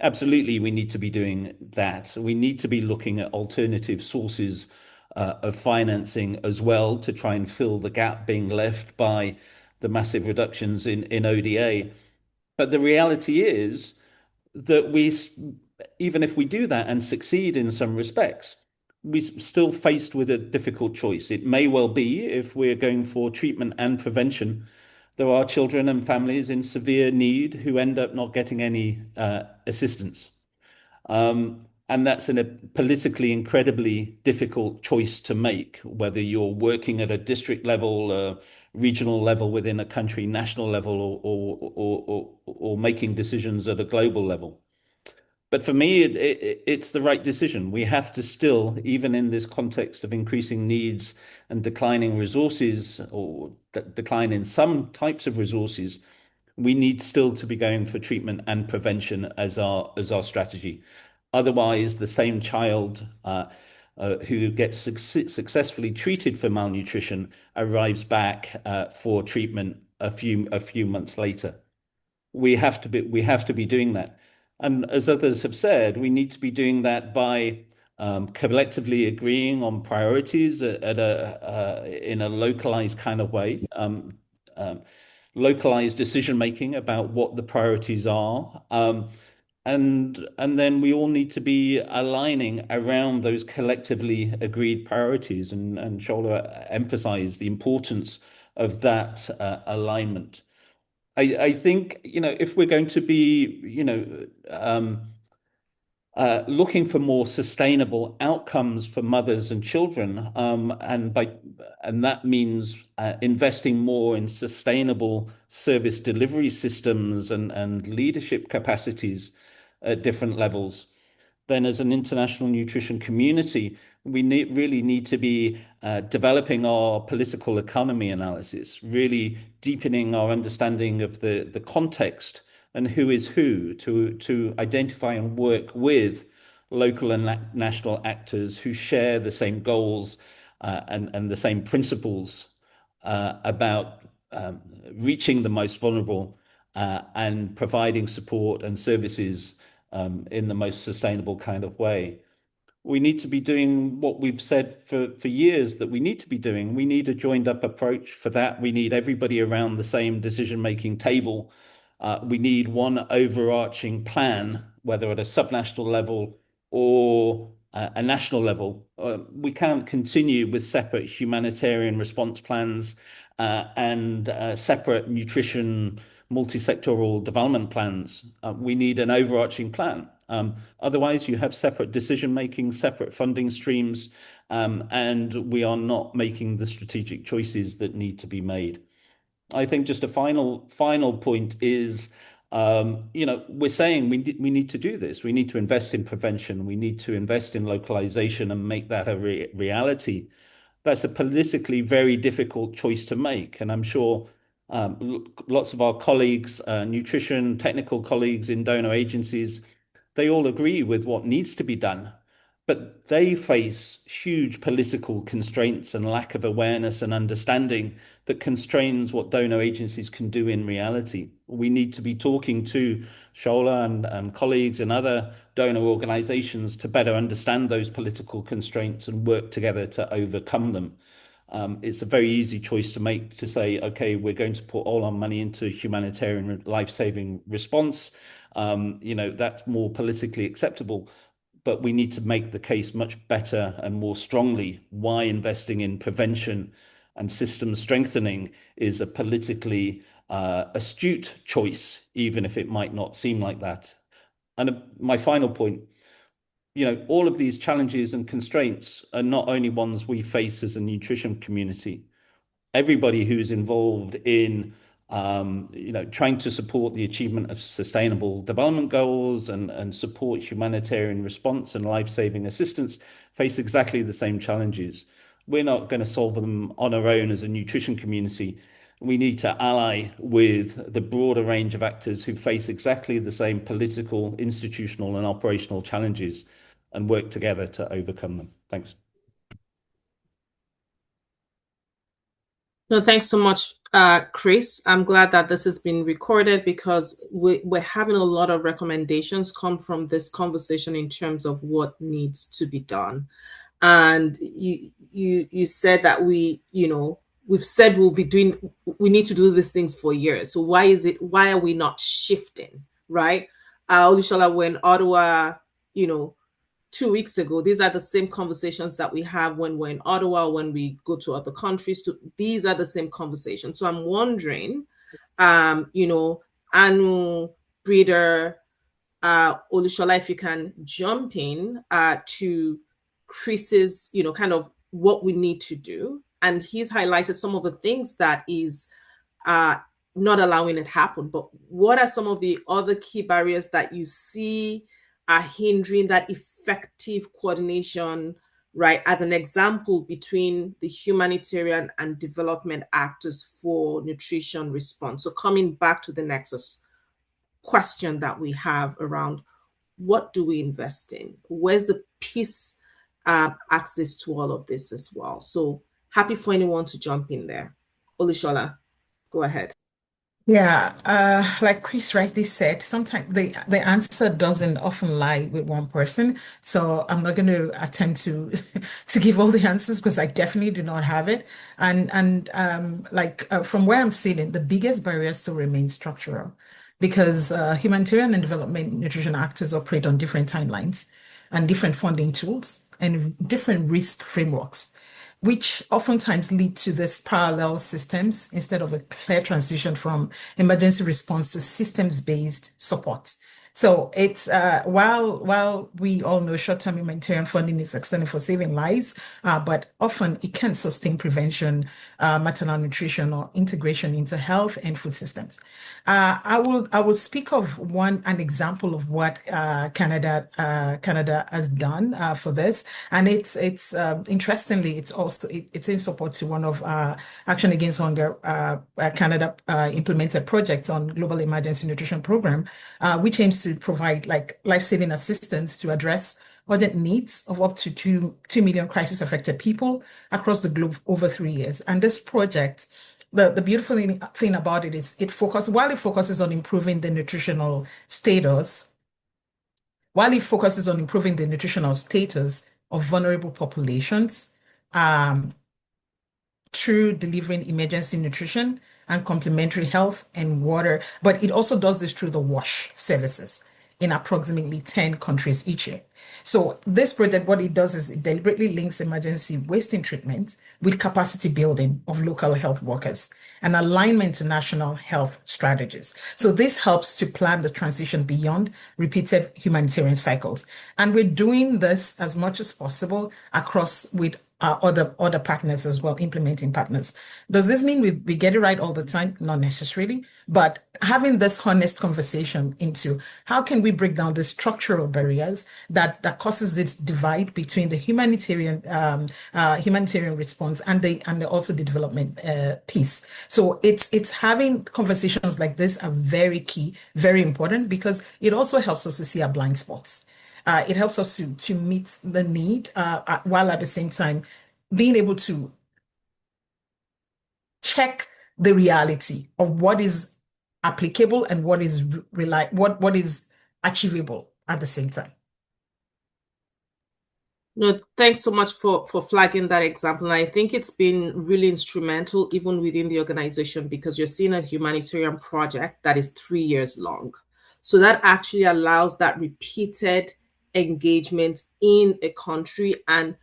Absolutely, we need to be doing that. We need to be looking at alternative sources of financing as well, to try and fill the gap being left by the massive reductions in ODA. But the reality is that even if we do that and succeed in some respects, we're still faced with a difficult choice. It may well be, if we're going for treatment and prevention, there are children and families in severe need who end up not getting any assistance. And that's a politically incredibly difficult choice to make, whether you're working at a district level, regional level within a country, national level, or making decisions at a global level. But for me, it's the right decision. We have to still, even in this context of increasing needs and declining resources, or decline in some types of resources, we need still to be going for treatment and prevention as our strategy. Otherwise, the same child who gets successfully treated for malnutrition arrives back for treatment a few months later. We have to be doing that. And as others have said, we need to be doing that by collectively agreeing on priorities in a localized kind of way, localized decision making about what the priorities are, and then we all need to be aligning around those collectively agreed priorities. And Shola emphasized the importance of that alignment. I think, if we're going to be, looking for more sustainable outcomes for mothers and children, and that means investing more in sustainable service delivery systems and leadership capacities at different levels, then as an international nutrition community, we really need to be developing our political economy analysis, really deepening our understanding of the context and who is who, to identify and work with local and national actors who share the same goals and the same principles about reaching the most vulnerable and providing support and services in the most sustainable kind of way. We need to be doing what we've said for years that we need to be doing. We need a joined up approach. For that, we need everybody around the same decision-making table. We need one overarching plan, whether at a subnational level or a national level. We can't continue with separate humanitarian response plans and separate nutrition multi-sectoral development plans. We need an overarching plan. Otherwise, you have separate decision-making, separate funding streams, and we are not making the strategic choices that need to be made. I think just a final point is, we're saying we need to do this. We need to invest in prevention. We need to invest in localization and make that a reality. That's a politically very difficult choice to make, and I'm sure lots of our colleagues, nutrition technical colleagues in donor agencies, they all agree with what needs to be done, but they face huge political constraints and lack of awareness and understanding that constrains what donor agencies can do in reality. We need to be talking to Shola and colleagues and other donor organizations to better understand those political constraints and work together to overcome them. It's a very easy choice to make to say, okay, we're going to put all our money into humanitarian life-saving response. That's more politically acceptable, but we need to make the case much better and more strongly why investing in prevention and system strengthening is a politically astute choice, even if it might not seem like that. And my final point, all of these challenges and constraints are not only ones we face as a nutrition community. Everybody who's involved in trying to support the achievement of sustainable development goals and support humanitarian response and life-saving assistance face exactly the same challenges. We're not going to solve them on our own as a nutrition community. We need to ally with the broader range of actors who face exactly the same political, institutional, and operational challenges and work together to overcome them. Thanks. No, thanks so much, Chris. I'm glad that this has been recorded because we're having a lot of recommendations come from this conversation in terms of what needs to be done. And you said that we've said we need to do these things for years. So why are we not shifting, right? Olushola, we're in Ottawa, 2 weeks ago. These are the same conversations that we have when we're in Ottawa, when we go to other countries. These are the same conversations. So I'm wondering, Anu, Breeder, Olushola, if you can jump in to Chris's, kind of what we need to do. And he's highlighted some of the things that is not allowing it happen. But what are some of the other key barriers that you see are hindering that effective coordination, right? As an example, between the humanitarian and development actors for nutrition response. So coming back to the nexus question that we have around what do we invest in? Where's the peace access to all of this as well? So happy for anyone to jump in there. Olushola, go ahead. Yeah, like Chris rightly said, sometimes the answer doesn't often lie with one person. So I'm not going to attempt to to give all the answers because I definitely do not have it. And from where I'm sitting, the biggest barriers still remain structural because humanitarian and development nutrition actors operate on different timelines and different funding tools and different risk frameworks, which oftentimes lead to this parallel systems instead of a clear transition from emergency response to systems-based support. So it's while we all know short-term humanitarian funding is extended for saving lives, but often it can't sustain prevention, maternal nutrition, or integration into health and food systems. I will speak of an example of what Canada has done for this, and it's interestingly it's in support to one of Action Against Hunger Canada implemented projects on global emergency nutrition program, which aims to provide life-saving assistance to address urgent needs of up to 2 million crisis-affected people across the globe over 3 years. And this project, the beautiful thing about it is it focuses on improving the nutritional status, of vulnerable populations through delivering emergency nutrition and complementary health and water. But it also does this through the WASH services in approximately 10 countries each year. So this project, what it does is it deliberately links emergency wasting treatment with capacity building of local health workers and alignment to national health strategies. So this helps to plan the transition beyond repeated humanitarian cycles. And we're doing this as much as possible across with other partners as well, implementing partners. Does this mean we get it right all the time? Not necessarily, but having this honest conversation into how can we break down the structural barriers that causes this divide between the humanitarian response and the also the development piece. So it's having conversations like this are very key, very important, because it also helps us to see our blind spots. It helps us to meet the need while at the same time being able to check the reality of what is applicable and what is what is achievable at the same time. No, thanks so much for flagging that example. And I think it's been really instrumental even within the organization, because you're seeing a humanitarian project that is 3 years long. So that actually allows that repeated engagement in a country and,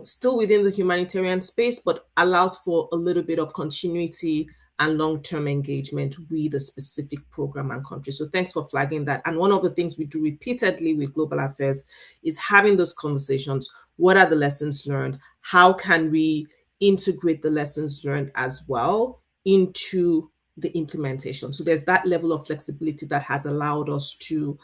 still within the humanitarian space, but allows for a little bit of continuity and long-term engagement with a specific program and country. So thanks for flagging that. And one of the things we do repeatedly with Global Affairs is having those conversations. What are the lessons learned? How can we integrate the lessons learned as well into the implementation? So there's that level of flexibility that has allowed us to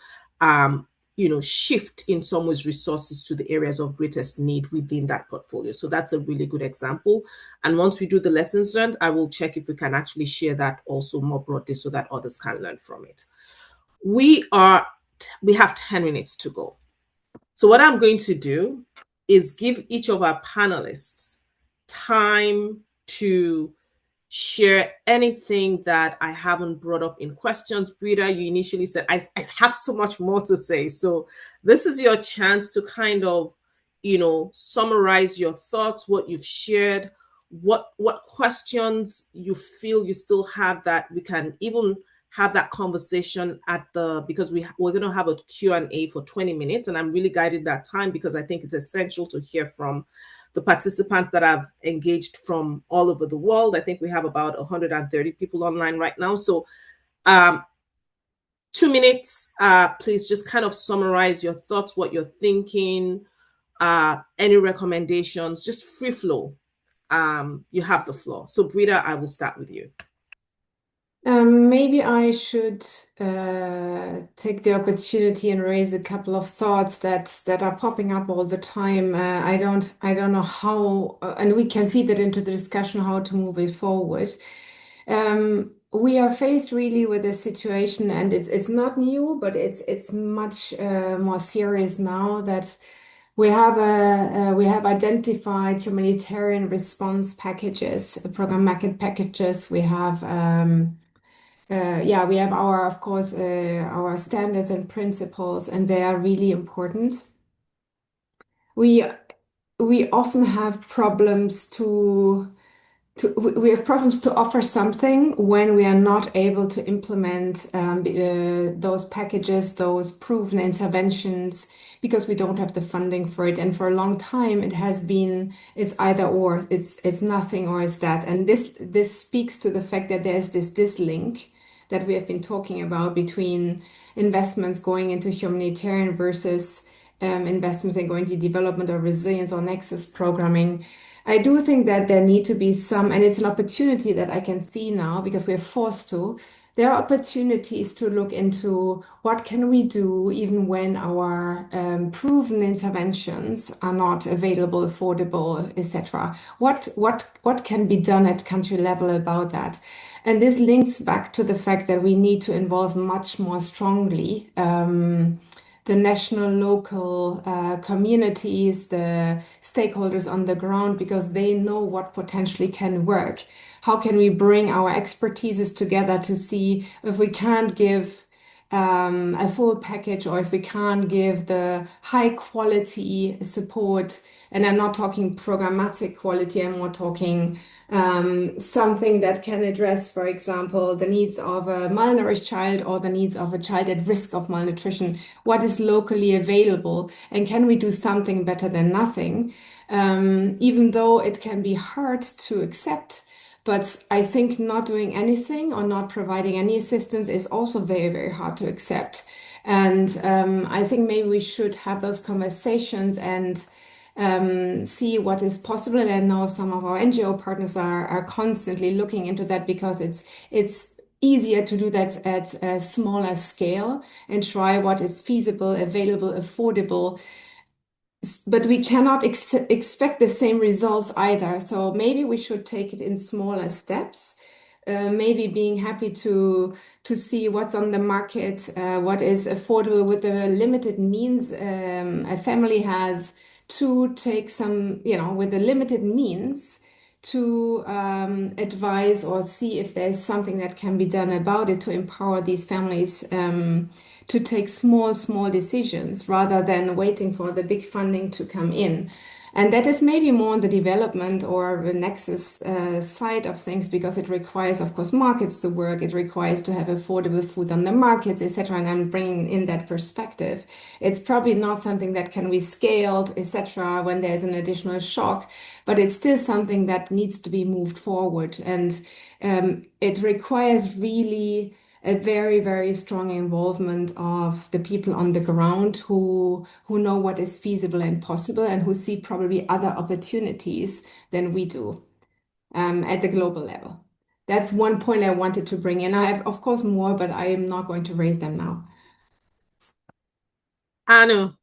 shift in some ways resources to the areas of greatest need within that portfolio. So that's a really good example. And once we do the lessons learned, I will check if we can actually share that also more broadly so that others can learn from it. We have 10 minutes to go. So what I'm going to do is give each of our panelists time to share anything that I haven't brought up in questions. Brita, you initially said, I have so much more to say. So this is your chance to kind of, summarize your thoughts, what you've shared, what questions you feel you still have that we can even have that conversation because we're going to have a Q&A for 20 minutes. And I'm really guiding that time because I think it's essential to hear from the participants that have engaged from all over the world. I think we have about 130 people online right now. So 2 minutes, please just kind of summarize your thoughts, what you're thinking, any recommendations, just free flow. You have the floor. So Brita, I will start with you. Maybe I should take the opportunity and raise a couple of thoughts that are popping up all the time. I don't know how, and we can feed that into the discussion how to move it forward. We are faced really with a situation, and it's not new, but it's much more serious now that we have identified humanitarian response packages, programmatic packages. We have we have of course, our standards and principles, and they are really important. We often have problems we have problems to offer something when we are not able to implement those packages, those proven interventions, because we don't have the funding for it. And for a long time, it's either or, it's nothing or it's that. And this speaks to the fact that there's this dislink that we have been talking about between investments going into humanitarian versus investments in going to development or resilience or nexus programming. I do think that there need to be some, and it's an opportunity that I can see now because we're forced to. There are opportunities to look into what can we do even when our proven interventions are not available, affordable, etc. What can be done at country level about that? And this links back to the fact that we need to involve much more strongly the national, local communities, the stakeholders on the ground, because they know what potentially can work. How can we bring our expertises together to see if we can't give a full package, or if we can't give the high quality support, and I'm not talking programmatic quality, I'm more talking something that can address, for example, the needs of a malnourished child or the needs of a child at risk of malnutrition. What is locally available, and can we do something better than nothing? Even though it can be hard to accept. But I think not doing anything or not providing any assistance is also very, very hard to accept. And I think maybe we should have those conversations and see what is possible. And I know some of our NGO partners are constantly looking into that, because it's easier to do that at a smaller scale and try what is feasible, available, affordable. But we cannot expect the same results either. So maybe we should take it in smaller steps. Maybe being happy to see what's on the market, what is affordable with the limited means a family has, to take some, with the limited means, to advise or see if there's something that can be done about it to empower these families to take small decisions rather than waiting for the big funding to come in. And that is maybe more on the development or the nexus side of things, because it requires, of course, markets to work. It requires to have affordable food on the markets, etc. And I'm bringing in that perspective. It's probably not something that can be scaled, etc. when there's an additional shock, but it's still something that needs to be moved forward. And it requires really a very, very strong involvement of the people on the ground who know what is feasible and possible, and who see probably other opportunities than we do at the global level. That's one point I wanted to bring in. I have, of course, more, but I am not going to raise them now. Anu,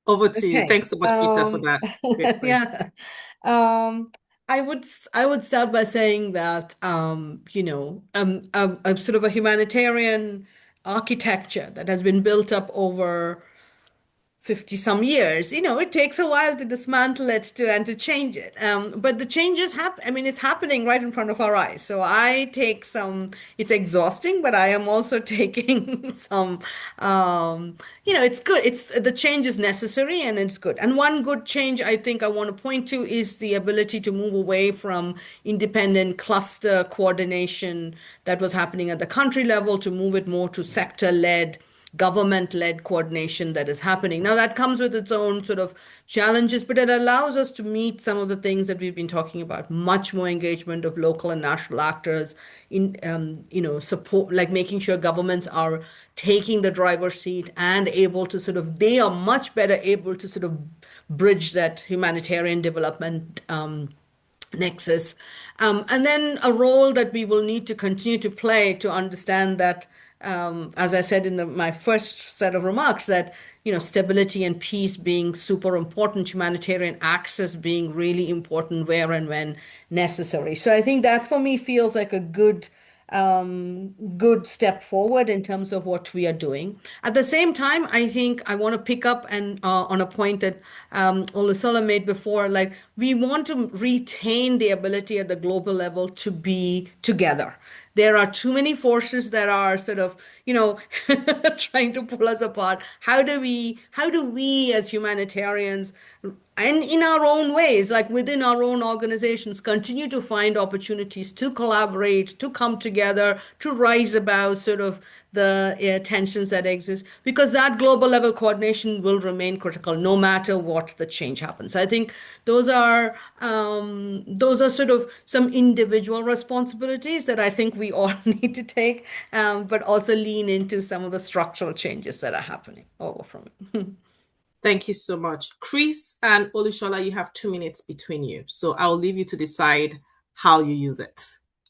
over to you. Okay. Thanks so much, Peter, for that. Great point. Yeah. I would start by saying that a sort of a humanitarian architecture that has been built up over 50 some years, it takes a while to dismantle it and to change it. But the changes happen. I mean, it's happening right in front of our eyes. So it's exhausting, but I am also taking some, it's good. The change is necessary and it's good. And one good change I think I want to point to is the ability to move away from independent cluster coordination that was happening at the country level, to move it more to sector-led, government-led coordination that is happening. Now, that comes with its own sort of challenges, but it allows us to meet some of the things that we've been talking about: much more engagement of local and national actors in, support, like making sure governments are taking the driver's seat and they are much better able to sort of bridge that humanitarian development nexus. And then a role that we will need to continue to play to understand that, as I said in my first set of remarks, that stability and peace being super important, humanitarian access being really important where and when necessary. So I think that for me feels like a good step forward in terms of what we are doing. At the same time, I think I want to pick up and on a point that Olusola made before, like we want to retain the ability at the global level to be together. There are too many forces that are sort of, trying to pull us apart. How do we as humanitarians, and in our own ways, like within our own organizations, continue to find opportunities to collaborate, to come together, to rise above sort of the tensions that exist, because that global level coordination will remain critical no matter what the change happens. So I think those are sort of some individual responsibilities that I think we all need to take, but also lean into some of the structural changes that are happening over from it. Thank you so much. Chris and Olusola, you have 2 minutes between you. So I'll leave you to decide how you use it.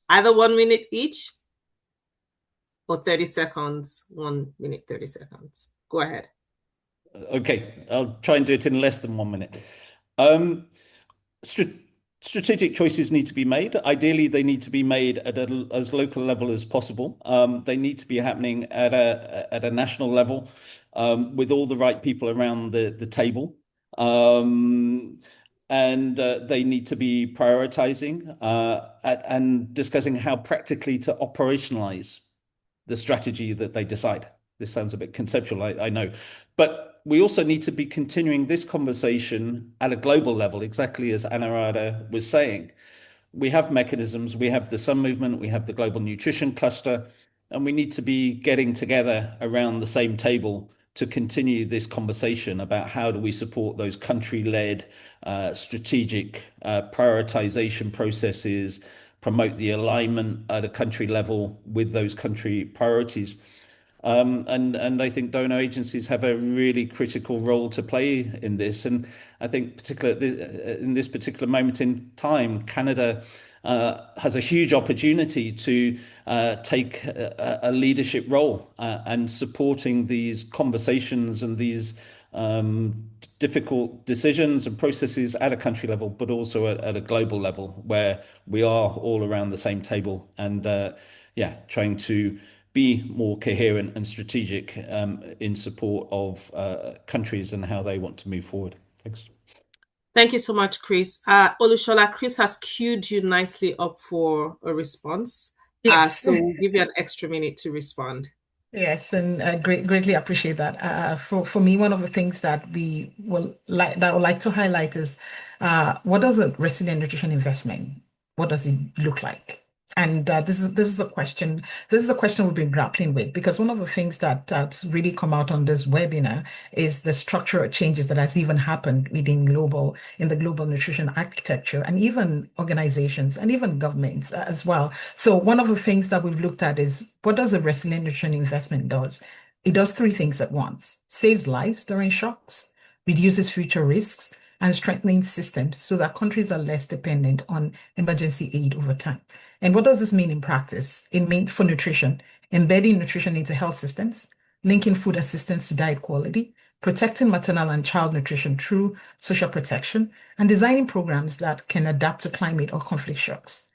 Either 1 minute each or 30 seconds, 1 minute, 30 seconds. Go ahead. Okay, I'll try and do it in less than 1 minute. Strategic choices need to be made. Ideally, they need to be made at as local level as possible. They need to be happening at a national level, with all the right people around the table. And they need to be prioritizing and discussing how practically to operationalize the strategy that they decide. this sounds a bit conceptual, I know, but we also need to be continuing this conversation at a global level, exactly as Anurada was saying. We have mechanisms, we have the Sun Movement, we have the Global Nutrition Cluster, and we need to be getting together around the same table to continue this conversation about how do we support those country-led strategic prioritization processes, promote the alignment at a country level with those country priorities. And I think donor agencies have a really critical role to play in this. And I think particularly in this particular moment in time, Canada has a huge opportunity to take a leadership role and supporting these conversations and these difficult decisions and processes at a country level, but also at a global level where we are all around the same table and trying to be more coherent and strategic in support of countries and how they want to move forward. Thanks. Thank you so much, Chris. Olushola, Chris has queued you nicely up for a response. Yes. So we'll give you an extra minute to respond. Yes, and I greatly appreciate that. For me, one of the things that I would like to highlight is what does a resilient nutrition investment, what does it look like? And this is a question. This is a question we've been grappling with because one of the things that's really come out on this webinar is the structural changes that has even happened in the global nutrition architecture, and even organizations and even governments as well. So one of the things that we've looked at is what does a resilient nutrition investment does? It does three things at once: saves lives during shocks, reduces future risks, and strengthening systems so that countries are less dependent on emergency aid over time. And what does this mean in practice? It means for nutrition, embedding nutrition into health systems, linking food assistance to diet quality, protecting maternal and child nutrition through social protection, and designing programs that can adapt to climate or conflict shocks.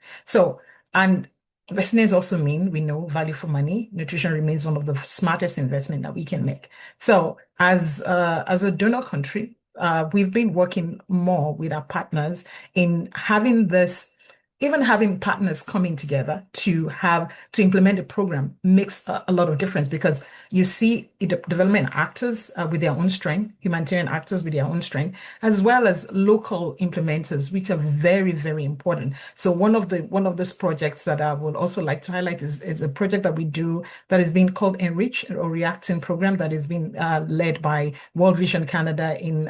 And resilience also mean, we know, value for money. Nutrition remains one of the smartest investment that we can make. So as a donor country, we've been working more with our partners in having this. Even having partners coming together to implement a program makes a lot of difference because you see development actors with their own strength, humanitarian actors with their own strength, as well as local implementers, which are very, very important. So one of these projects that I would also like to highlight is a project that we do that is being called Enrich or Reacting program that is being led by World Vision Canada in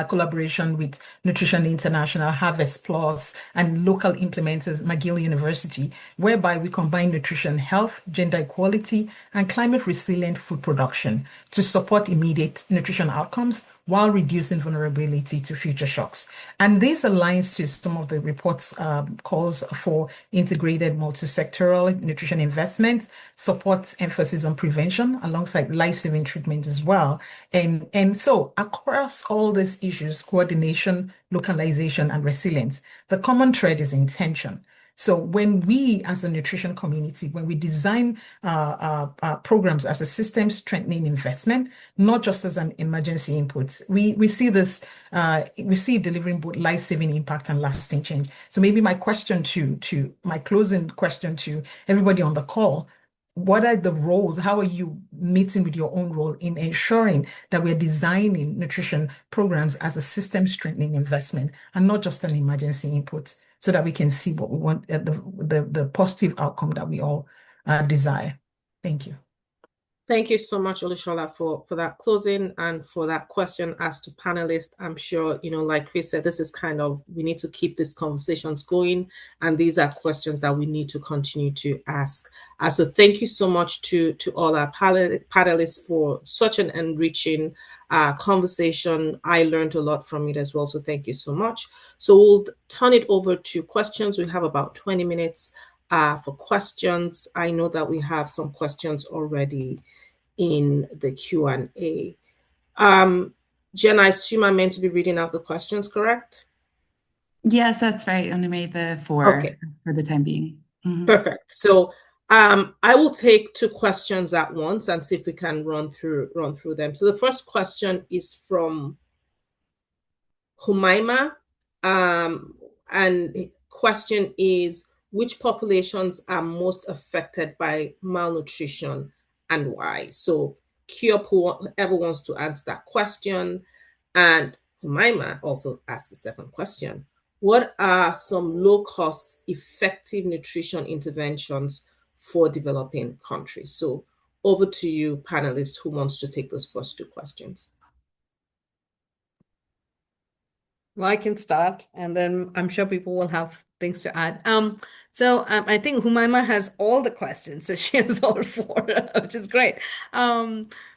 collaboration with Nutrition International, Harvest Plus, and local implementers, McGill University, whereby we combine nutrition, health, gender equality, and climate resilient food production to support immediate nutrition outcomes while reducing vulnerability to future shocks. And this aligns to some of the reports calls for integrated multi-sectoral nutrition investments, supports emphasis on prevention alongside life-saving treatment as well. And so across all these issues, coordination, localization, and resilience, the common thread is intention. So when we as a nutrition community, when we design programs as a system strengthening investment, not just as an emergency input, we see this, we see delivering both life-saving impact and lasting change. So maybe my question to my closing question to everybody on the call, what are the roles? How are you meeting with your own role in ensuring that we're designing nutrition programs as a system strengthening investment and not just an emergency input, so that we can see what we want, the positive outcome that we all desire? Thank you. Thank you so much, Olushola, for that closing and for that question as to panelists. I'm sure, like Chris said, this is we need to keep these conversations going. And these are questions that we need to continue to ask. So thank you so much to all our panelists for such an enriching conversation. I learned a lot from it as well. So thank you so much. So we'll turn it over to questions. We have about 20 minutes for questions. I know that we have some questions already in the Q&A. Jen, I assume I'm meant to be reading out the questions, correct? Yes, that's right. Only made the 4 for the time being. Mm-hmm. Perfect. So I will take 2 questions at once and see if we can run through them. So the first question is from Humaima, and the question is, which populations are most affected by malnutrition and why? So queue up whoever wants to answer that question. And Humaima also asked the second question. What are some low-cost, effective nutrition interventions for developing countries? So over to you, panelists, who wants to take those first two questions? Well, I can start, and then I'm sure people will have things to add. I think Humaima has all the questions, so she has all four, which is great.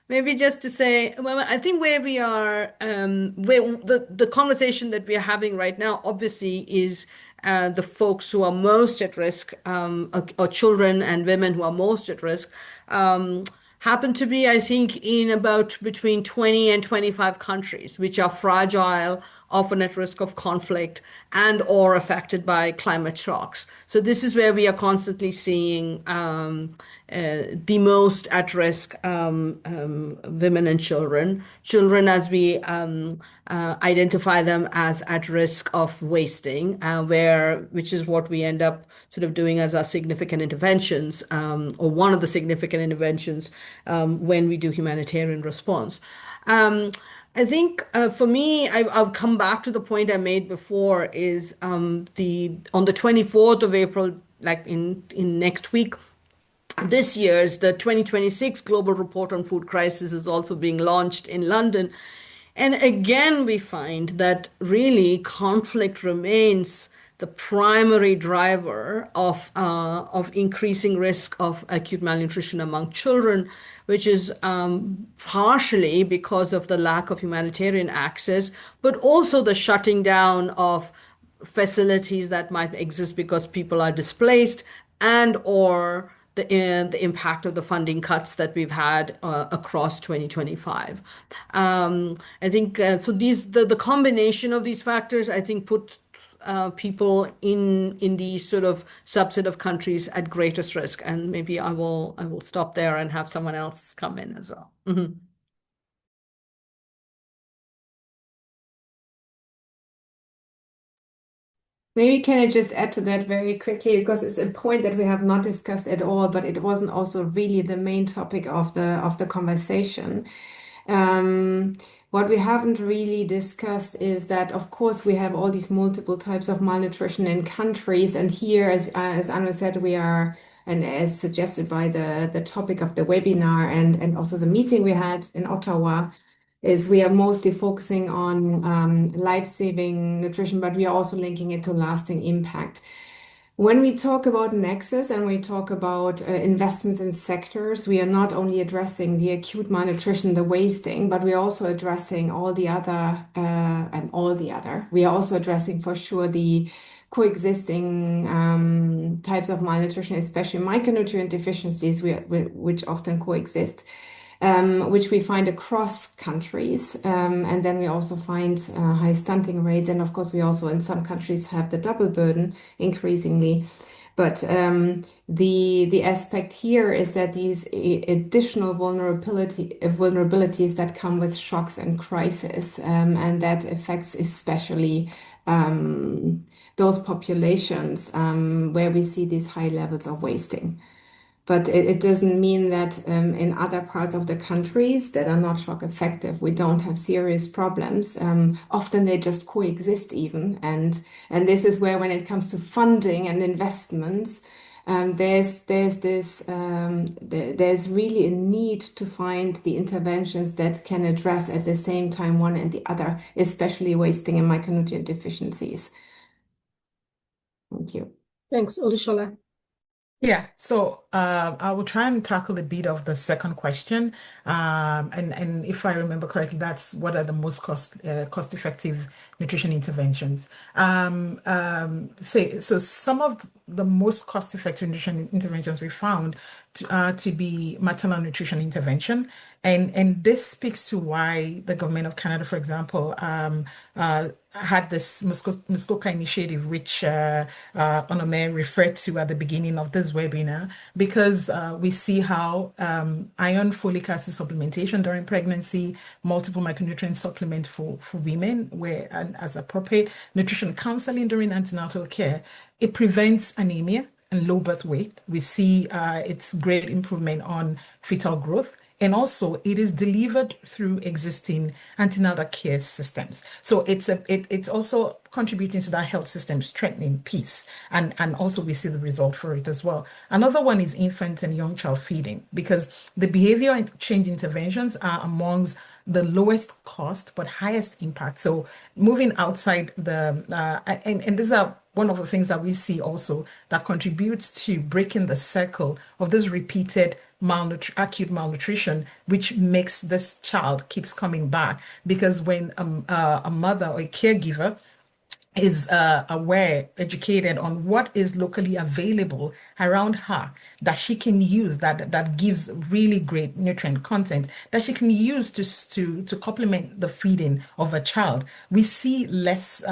Maybe just to say, well, I think where we are, where the conversation that we are having right now, obviously, is the folks who are most at risk, or children and women who are most at risk. Happen to be, I think, in about between 20 and 25 countries, which are fragile, often at risk of conflict, and or affected by climate shocks. So this is where we are constantly seeing the most at risk women and children. Children, as we identify them as at risk of wasting, which is what we end up sort of doing as our significant interventions, or one of the significant interventions when we do humanitarian response. I think for me, I'll come back to the point I made before, is on the 24th of April, like in next week, this year's the 2026 Global Report on Food Crisis is also being launched in London. And again, we find that really conflict remains the primary driver of increasing risk of acute malnutrition among children, which is partially because of the lack of humanitarian access, but also the shutting down of facilities that might exist because people are displaced, and or the impact of the funding cuts that we've had across 2025. I think so. The combination of these factors, I think, put people in these sort of subset of countries at greatest risk. And maybe I will stop there and have someone else come in as well. Mm-hmm. Maybe can I just add to that very quickly, because it's a point that we have not discussed at all, but it wasn't also really the main topic of the conversation. What we haven't really discussed is that, of course, we have all these multiple types of malnutrition in countries, and here, as Anu said, we are, and as suggested by the topic of the webinar and also the meeting we had in Ottawa, is we are mostly focusing on life-saving nutrition, but we are also linking it to lasting impact. When we talk about nexus and we talk about investments in sectors, we are not only addressing the acute malnutrition, the wasting, but we are also addressing all the other. We are also addressing for sure the coexisting types of malnutrition, especially micronutrient deficiencies, which often coexist. Which we find across countries. And then we also find high stunting rates. And of course, we also in some countries have the double burden increasingly. But the aspect here is that these additional vulnerabilities that come with shocks and crisis, and that affects especially those populations where we see these high levels of wasting. But it doesn't mean that in other parts of the countries that are not shock effective, we don't have serious problems. Often they just coexist even. And this is where, when it comes to funding and investments, there's really a need to find the interventions that can address at the same time one and the other, especially wasting and micronutrient deficiencies. Thank you. Thanks, Olushola. Yeah, so I will try and tackle a bit of the second question, and if I remember correctly, that's what are the most cost-effective nutrition interventions. So some of the most cost-effective nutrition interventions we found to be maternal nutrition intervention, and this speaks to why the government of Canada, for example, had this Muskoka initiative, which Onome referred to at the beginning of this webinar, because we see how iron folic acid supplementation during pregnancy, multiple micronutrient supplement for women, and as appropriate, nutrition counseling during antenatal care, it prevents anemia. and low birth weight. We see its great improvement on fetal growth. And also, it is delivered through existing antenatal care systems. So it's also contributing to that health system strengthening piece. And also we see the result for it as well. Another one is infant and young child feeding, because the behavior change interventions are amongst the lowest cost but highest impact. So moving outside and these are one of the things that we see also that contributes to breaking the circle of this repeated acute malnutrition, which makes this child keeps coming back. Because when a mother or a caregiver is aware, educated on what is locally available around her that she can use, that gives really great nutrient content that she can use to complement the feeding of a child. We see less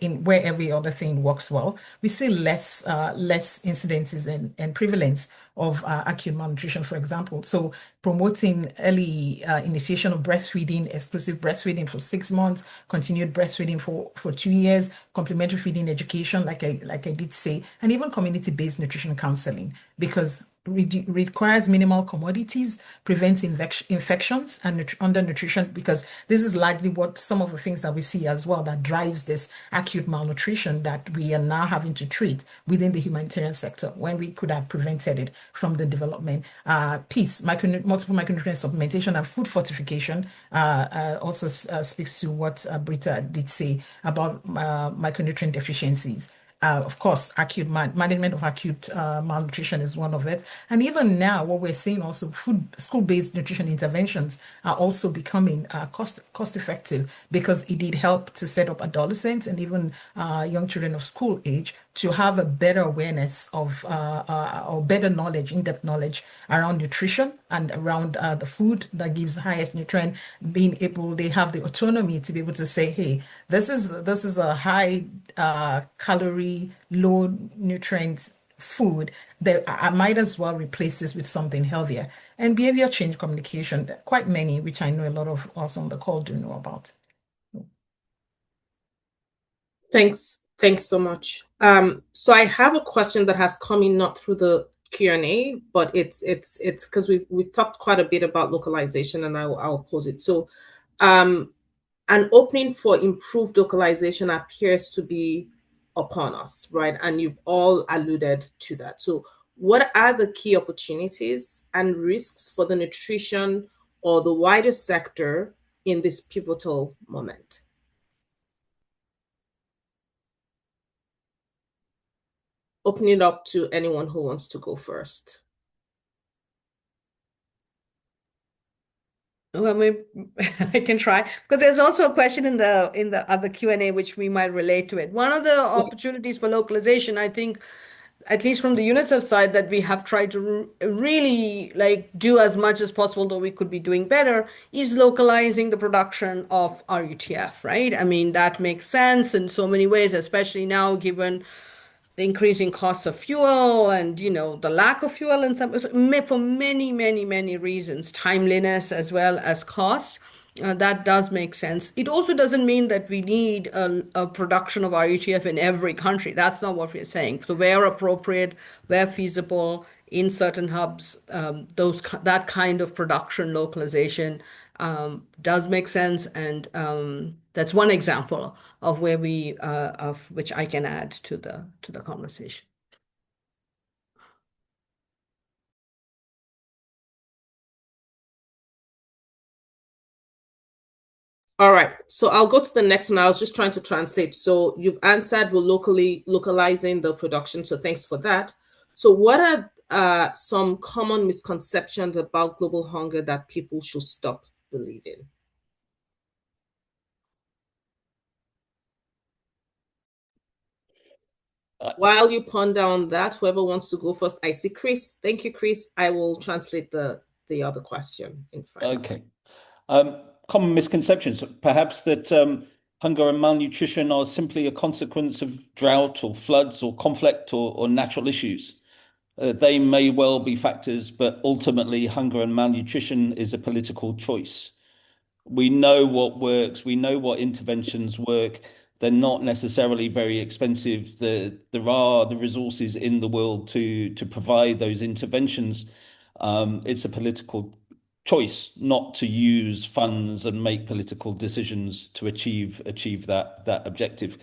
in where every other thing works well. We see less incidences and prevalence of acute malnutrition, for example. So promoting early initiation of breastfeeding, exclusive breastfeeding for 6 months, continued breastfeeding for 2 years, complementary feeding education, like I did say, and even community-based nutrition counseling, because requires minimal commodities, prevents infections and undernutrition, because this is largely what some of the things that we see as well that drives this acute malnutrition that we are now having to treat within the humanitarian sector when we could have prevented it from the development piece. Multiple micronutrient supplementation and food fortification also speaks to what Britta did say about micronutrient deficiencies. Of course, acute management of acute malnutrition is one of it. And even now, what we're seeing also, school-based nutrition interventions are also becoming cost effective, because it did help to set up adolescents and even young children of school age to have a better awareness of or better knowledge, in-depth knowledge around nutrition and around the food that gives highest nutrient. They have the autonomy to be able to say, hey, this is a high calorie, low nutrient food that I might as well replace this with something healthier. And behavior change communication, quite many, which I know a lot of us on the call do know about. Thanks so much. So I have a question that has come in not through the Q&A, but it's because we've talked quite a bit about localization, and I'll pose it. So an opening for improved localization appears to be upon us, right? And you've all alluded to that. So what are the key opportunities and risks for the nutrition or the wider sector in this pivotal moment? Open it up to anyone who wants to go first. Well, maybe I can try, because there's also a question in the other Q&A which we might relate to it. One of the opportunities for localization, I think, at least from the UNICEF side, that we have tried to really do as much as possible, though we could be doing better, is localizing the production of RUTF, right? I mean, that makes sense in so many ways, especially now given the increasing costs of fuel and, the lack of fuel and for many reasons, timeliness as well as cost. That does make sense. It also doesn't mean that we need a production of RUTF in every country. That's not what we're saying. So where appropriate, where feasible, in certain hubs, that kind of production localization does make sense. And that's one example of where of which I can add to the conversation. All right, so I'll go to the next one. I was just trying to translate. So you've answered, we're localizing the production. So thanks for that. So what are some common misconceptions about global hunger that people should stop believing? While you ponder on that, whoever wants to go first, I see Chris. Thank you, Chris. I will translate the other question in front. Okay. Common misconceptions, perhaps that hunger and malnutrition are simply a consequence of drought or floods or conflict or natural issues. They may well be factors, but ultimately hunger and malnutrition is a political choice. We know what works, we know what interventions work, They're not necessarily very expensive. There are the resources in the world to provide those interventions. It's a political choice not to use funds and make political decisions to achieve that objective.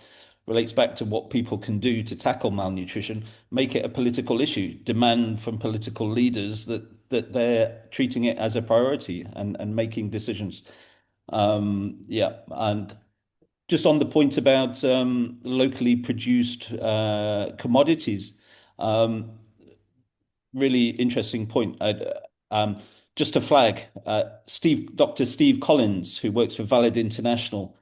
Relates back to what people can do to tackle malnutrition. Make it a political issue. Demand from political leaders that they're treating it as a priority and making decisions. Yeah, and just on the point about locally produced commodities, really interesting point. Just to flag, Dr. Steve Collins, who works for Valid International,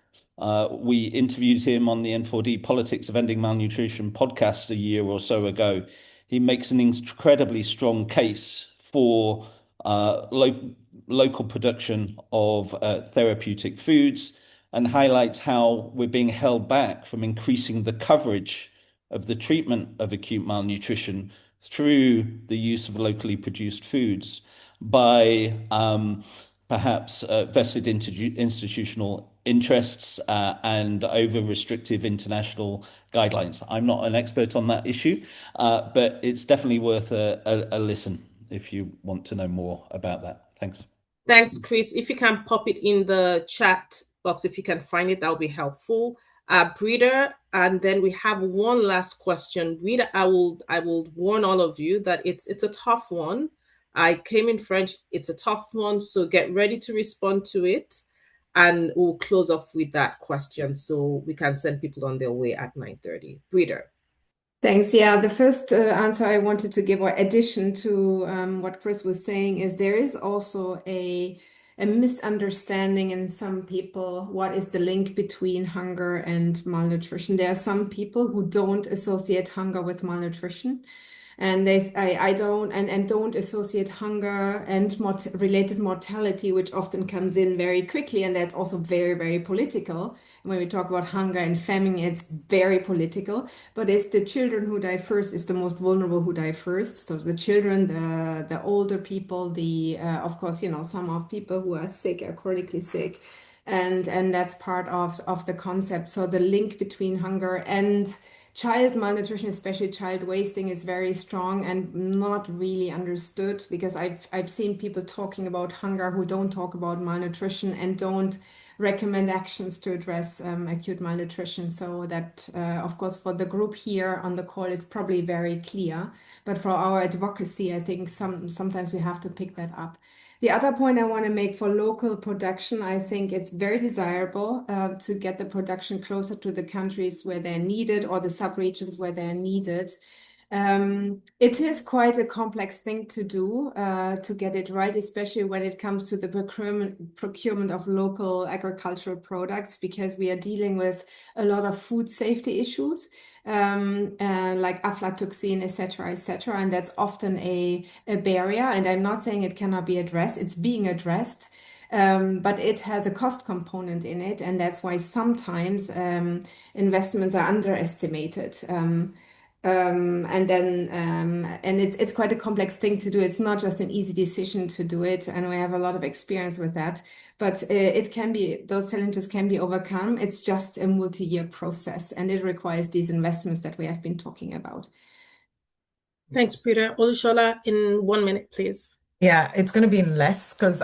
we interviewed him on the N4D Politics of Ending Malnutrition podcast a year or so ago. He makes an incredibly strong case for local production of therapeutic foods, and highlights how we're being held back from increasing the coverage of the treatment of acute malnutrition through the use of locally produced foods by perhaps vested institutional interests and over-restrictive international guidelines. I'm not an expert on that issue, but it's definitely worth a listen if you want to know more about that. Thanks. Thanks, Chris. If you can pop it in the chat box, if you can find it, that would be helpful. Breeder, and then we have one last question. Breeder, I will warn all of you that it's a tough one. I came in French. It's a tough one, so get ready to respond to it, and we'll close off with that question so we can send people on their way at 9:30. Breeder. Thanks. Yeah, the first answer I wanted to give, or addition to what Chris was saying, is there is also a misunderstanding in some people what is the link between hunger and malnutrition. There are some people who don't associate hunger with malnutrition. And I don't associate hunger and related mortality, which often comes in very quickly, and that's also very, very political. When we talk about hunger and famine, it's very political. But it's the children who die first, is the most vulnerable who die first. So the children, the older people, of course, some of people who are sick, are chronically sick, and that's part of the concept. So the link between hunger and child malnutrition, especially child wasting, is very strong and not really understood, because I've seen people talking about hunger who don't talk about malnutrition and don't recommend actions to address acute malnutrition. So that, of course, for the group here on the call, it's probably very clear. But for our advocacy, I think sometimes we have to pick that up. The other point I want to make for local production, I think it's very desirable to get the production closer to the countries where they're needed, or the subregions where they're needed. It is quite a complex thing to do to get it right, especially when it comes to the procurement of local agricultural products, because we are dealing with a lot of food safety issues. Like aflatoxin, etc., etc., and that's often a barrier. And I'm not saying it cannot be addressed; it's being addressed, but it has a cost component in it, and that's why sometimes investments are underestimated. And it's quite a complex thing to do. It's not just an easy decision to do it, and we have a lot of experience with that. But those challenges can be overcome. It's just a multi-year process, and it requires these investments that we have been talking about. Thanks, Peter. Olushola, in 1 minute, please. Yeah, it's going to be in less, because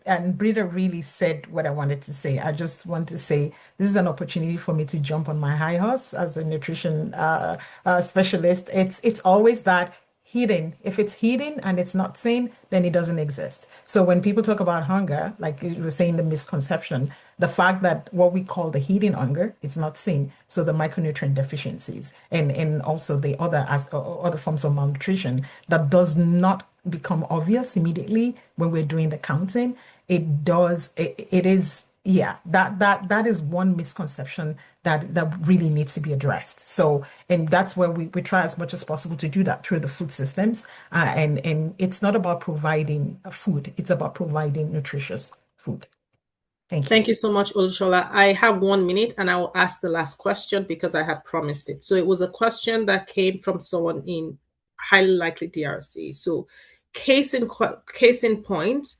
and Brita really said what I wanted to say. I just want to say this is an opportunity for me to jump on my high horse as a nutrition specialist. It's always that hidden. If it's hidden and it's not seen, then it doesn't exist. So when people talk about hunger, like you were saying, the misconception, the fact that what we call the hidden hunger is not seen. So the micronutrient deficiencies and also the other forms of malnutrition that does not become obvious immediately when we're doing the counting. It is. Yeah, that is one misconception that really needs to be addressed. So, and that's where we try as much as possible to do that through the food systems. And it's not about providing food, it's about providing nutritious food. Thank you. Thank you so much, Olushola. I have 1 minute, and I will ask the last question because I had promised it. So it was a question that came from someone in highly likely DRC. So case in point,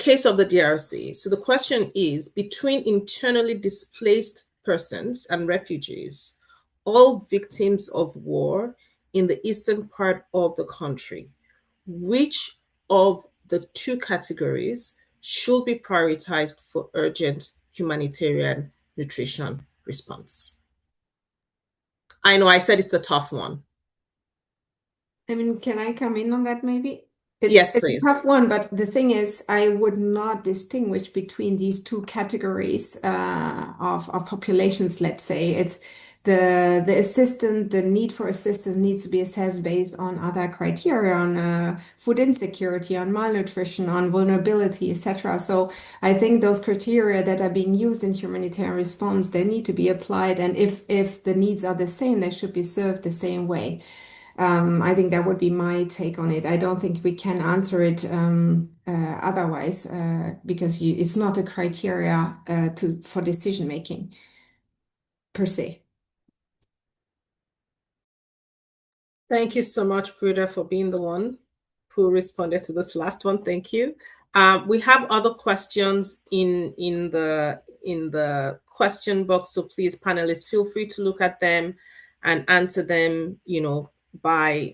case of the DRC, so the question is, between internally displaced persons and refugees, all victims of war in the eastern part of the country, which of the two categories should be prioritized for urgent humanitarian nutrition response? I know I said it's a tough one. I mean, can I come in on that maybe? Yes, It's please. a tough one, but the thing is, I would not distinguish between these two categories of populations, let's say. It's the need for assistance needs to be assessed based on other criteria, on food insecurity, on malnutrition, on vulnerability, etc. So I think those criteria that are being used in humanitarian response, they need to be applied. And if the needs are the same, they should be served the same way. I think that would be my take on it. I don't think we can answer it otherwise because it's not a criteria for decision making per se. Thank you so much, Bruder, for being the one who responded to this last one. Thank you. We have other questions in the question box, so please, panelists, feel free to look at them and answer them, by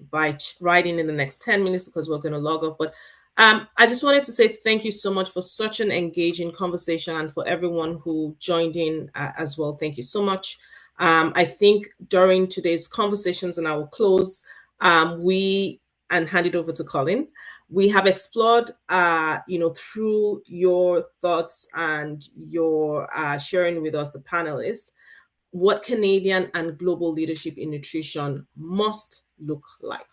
writing in the next 10 minutes, because we're going to log off. But I just wanted to say thank you so much for such an engaging conversation, and for everyone who joined in as well. Thank you so much. I think during today's conversations, and I will close, and hand it over to Colin, we have explored, through your thoughts and your sharing with us, the panelists, what Canadian and global leadership in nutrition must look like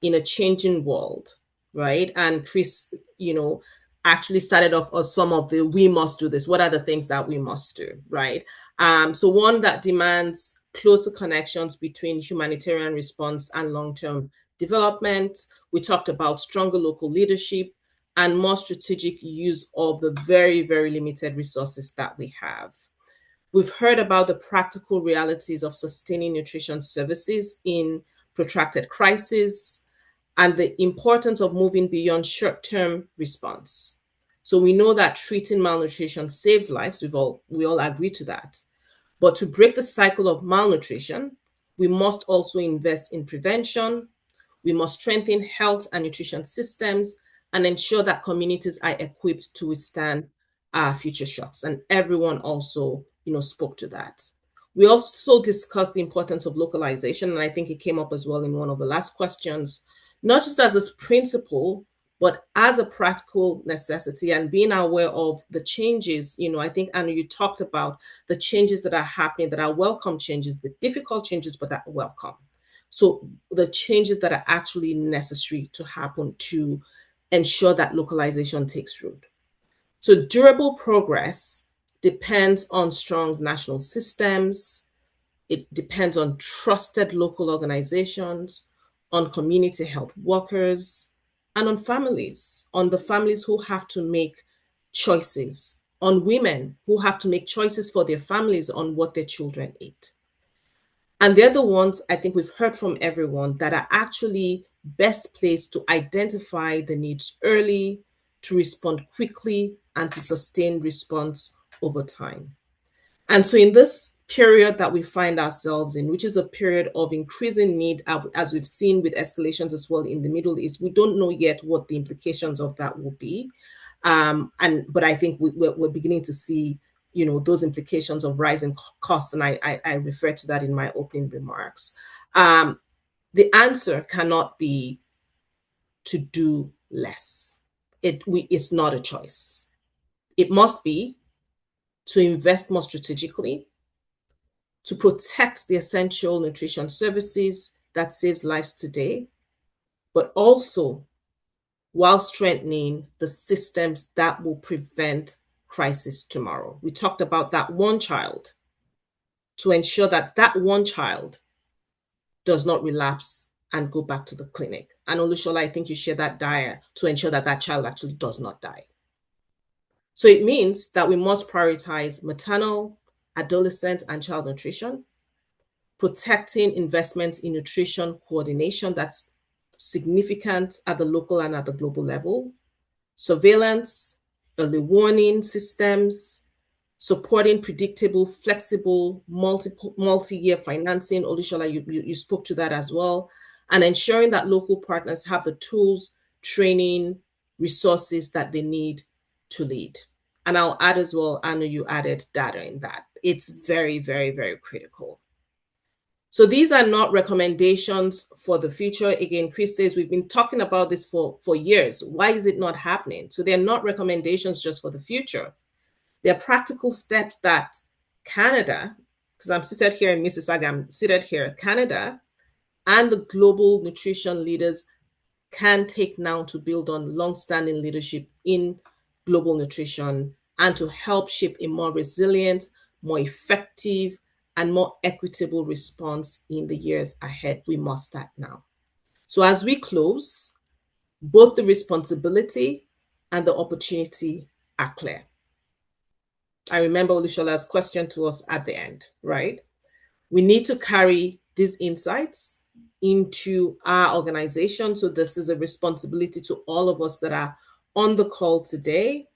in a changing world, right? And Chris, actually started off on some of the we must do this. What are the things that we must do, right? So one that demands closer connections between humanitarian response and long-term development. We talked about stronger local leadership and more strategic use of the very, very limited resources that we have. We've heard about the practical realities of sustaining nutrition services in protracted crises and the importance of moving beyond short-term response. So we know that treating malnutrition saves lives. We all agree to that. But to break the cycle of malnutrition, we must also invest in prevention. We must strengthen health and nutrition systems and ensure that communities are equipped to withstand future shocks. And everyone also spoke to that. We also discussed the importance of localization, and I think it came up as well in one of the last questions, not just as a principle, but as a practical necessity, and being aware of the changes. I think, Anna, you talked about the changes that are happening, that are welcome changes, the difficult changes, but that are welcome. So the changes that are actually necessary to happen to ensure that localization takes root. So durable progress depends on strong national systems. It depends on trusted local organizations, on community health workers, and on families, on the families who have to make choices, on women who have to make choices for their families on what their children eat. And they're the ones, I think we've heard from everyone, that are actually best placed to identify the needs early, to respond quickly, and to sustain response over time. And so in this period that we find ourselves in, which is a period of increasing need, as we've seen with escalations as well in the Middle East, we don't know yet what the implications of that will be. But I think we're beginning to see those implications of rising costs, and I refer to that in my opening remarks. The answer cannot be to do less. It's not a choice. It must be to invest more strategically, to protect the essential nutrition services that saves lives today, but also while strengthening the systems that will prevent crisis tomorrow. We talked about that one child, to ensure that that one child does not relapse and go back to the clinic. And Olushola, I think you share that dire, to ensure that that child actually does not die. So it means that we must prioritize maternal, adolescent, and child nutrition, protecting investments in nutrition coordination that's significant at the local and at the global level, surveillance, early warning systems, supporting predictable, flexible, multi-year financing. Olushola, you spoke to that as well. And ensuring that local partners have the tools, training, resources that they need to lead. And I'll add as well, I know you added data in that. It's very, very, very critical. So these are not recommendations for the future. Again, Chris says we've been talking about this for years. Why is it not happening? So they're not recommendations just for the future. They're practical steps that Canada, because I'm seated here in Mississauga, I'm seated here, Canada and the global nutrition leaders can take now to build on long-standing leadership in global nutrition and to help shape a more resilient, more effective, and more equitable response in the years ahead. We must start now. So as we close, both the responsibility and the opportunity are clear. I remember Olushola's question to us at the end, right? We need to carry these insights into our organization. So this is a responsibility to all of us that are on the call today.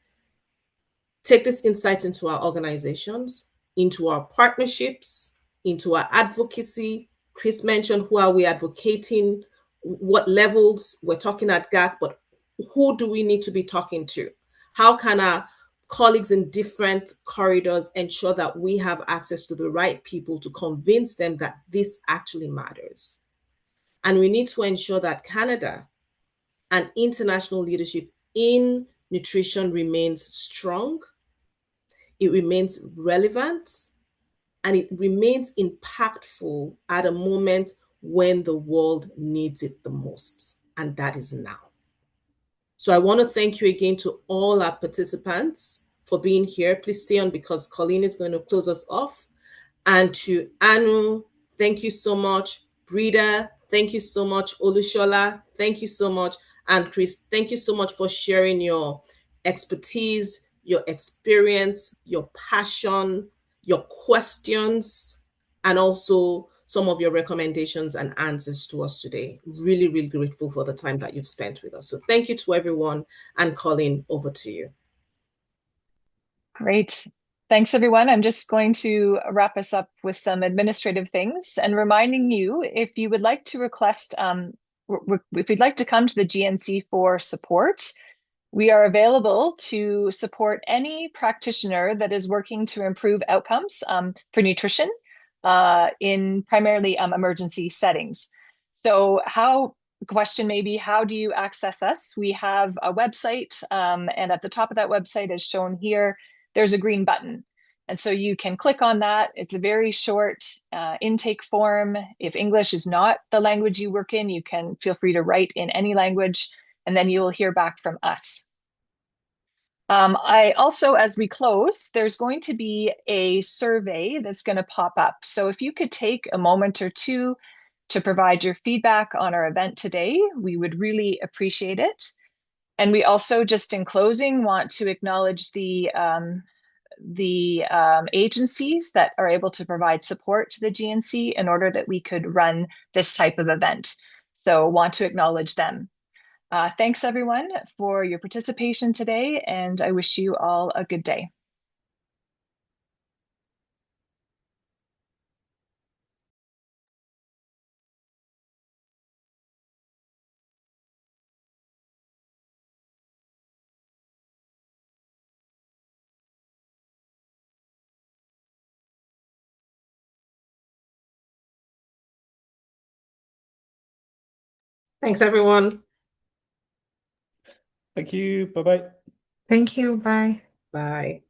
Take this insight into our organizations, into our partnerships, into our advocacy. Chris mentioned, who are we advocating, what levels we're talking at GAC, but who do we need to be talking to? How can our colleagues in different corridors ensure that we have access to the right people to convince them that this actually matters? And we need to ensure that Canada and international leadership in nutrition remains strong, it remains relevant, and it remains impactful at a moment when the world needs it the most, and that is now. So I want to thank you again to all our participants for being here. Please stay on because Colleen is going to close us off. And to Anu, thank you so much. Brida, thank you so much. Olushola, thank you so much. And Chris, thank you so much for sharing your expertise, your experience, your passion, your questions, and also some of your recommendations and answers to us today. Really, really grateful for the time that you've spent with us. So thank you to everyone. And Colleen, over to you. Great. Thanks, everyone. I'm just going to wrap us up with some administrative things and reminding you, if you would like to request, if you'd like to come to the GNC for support, we are available to support any practitioner that is working to improve outcomes for nutrition in primarily emergency settings. So question may be, how do you access us? We have a website, and at the top of that website, as shown here, there's a green button. And so you can click on that. It's a very short intake form. If English is not the language you work in, you can feel free to write in any language, and then you will hear back from us. I also, as we close, there's going to be a survey that's going to pop up. So if you could take a moment or two to provide your feedback on our event today, we would really appreciate it. And we also, just in closing, want to acknowledge the agencies that are able to provide support to the GNC in order that we could run this type of event. So want to acknowledge them. Thanks, everyone, for your participation today, and I wish you all a good day. Thanks, everyone. Thank you. Bye-bye. Thank you. Bye. Bye.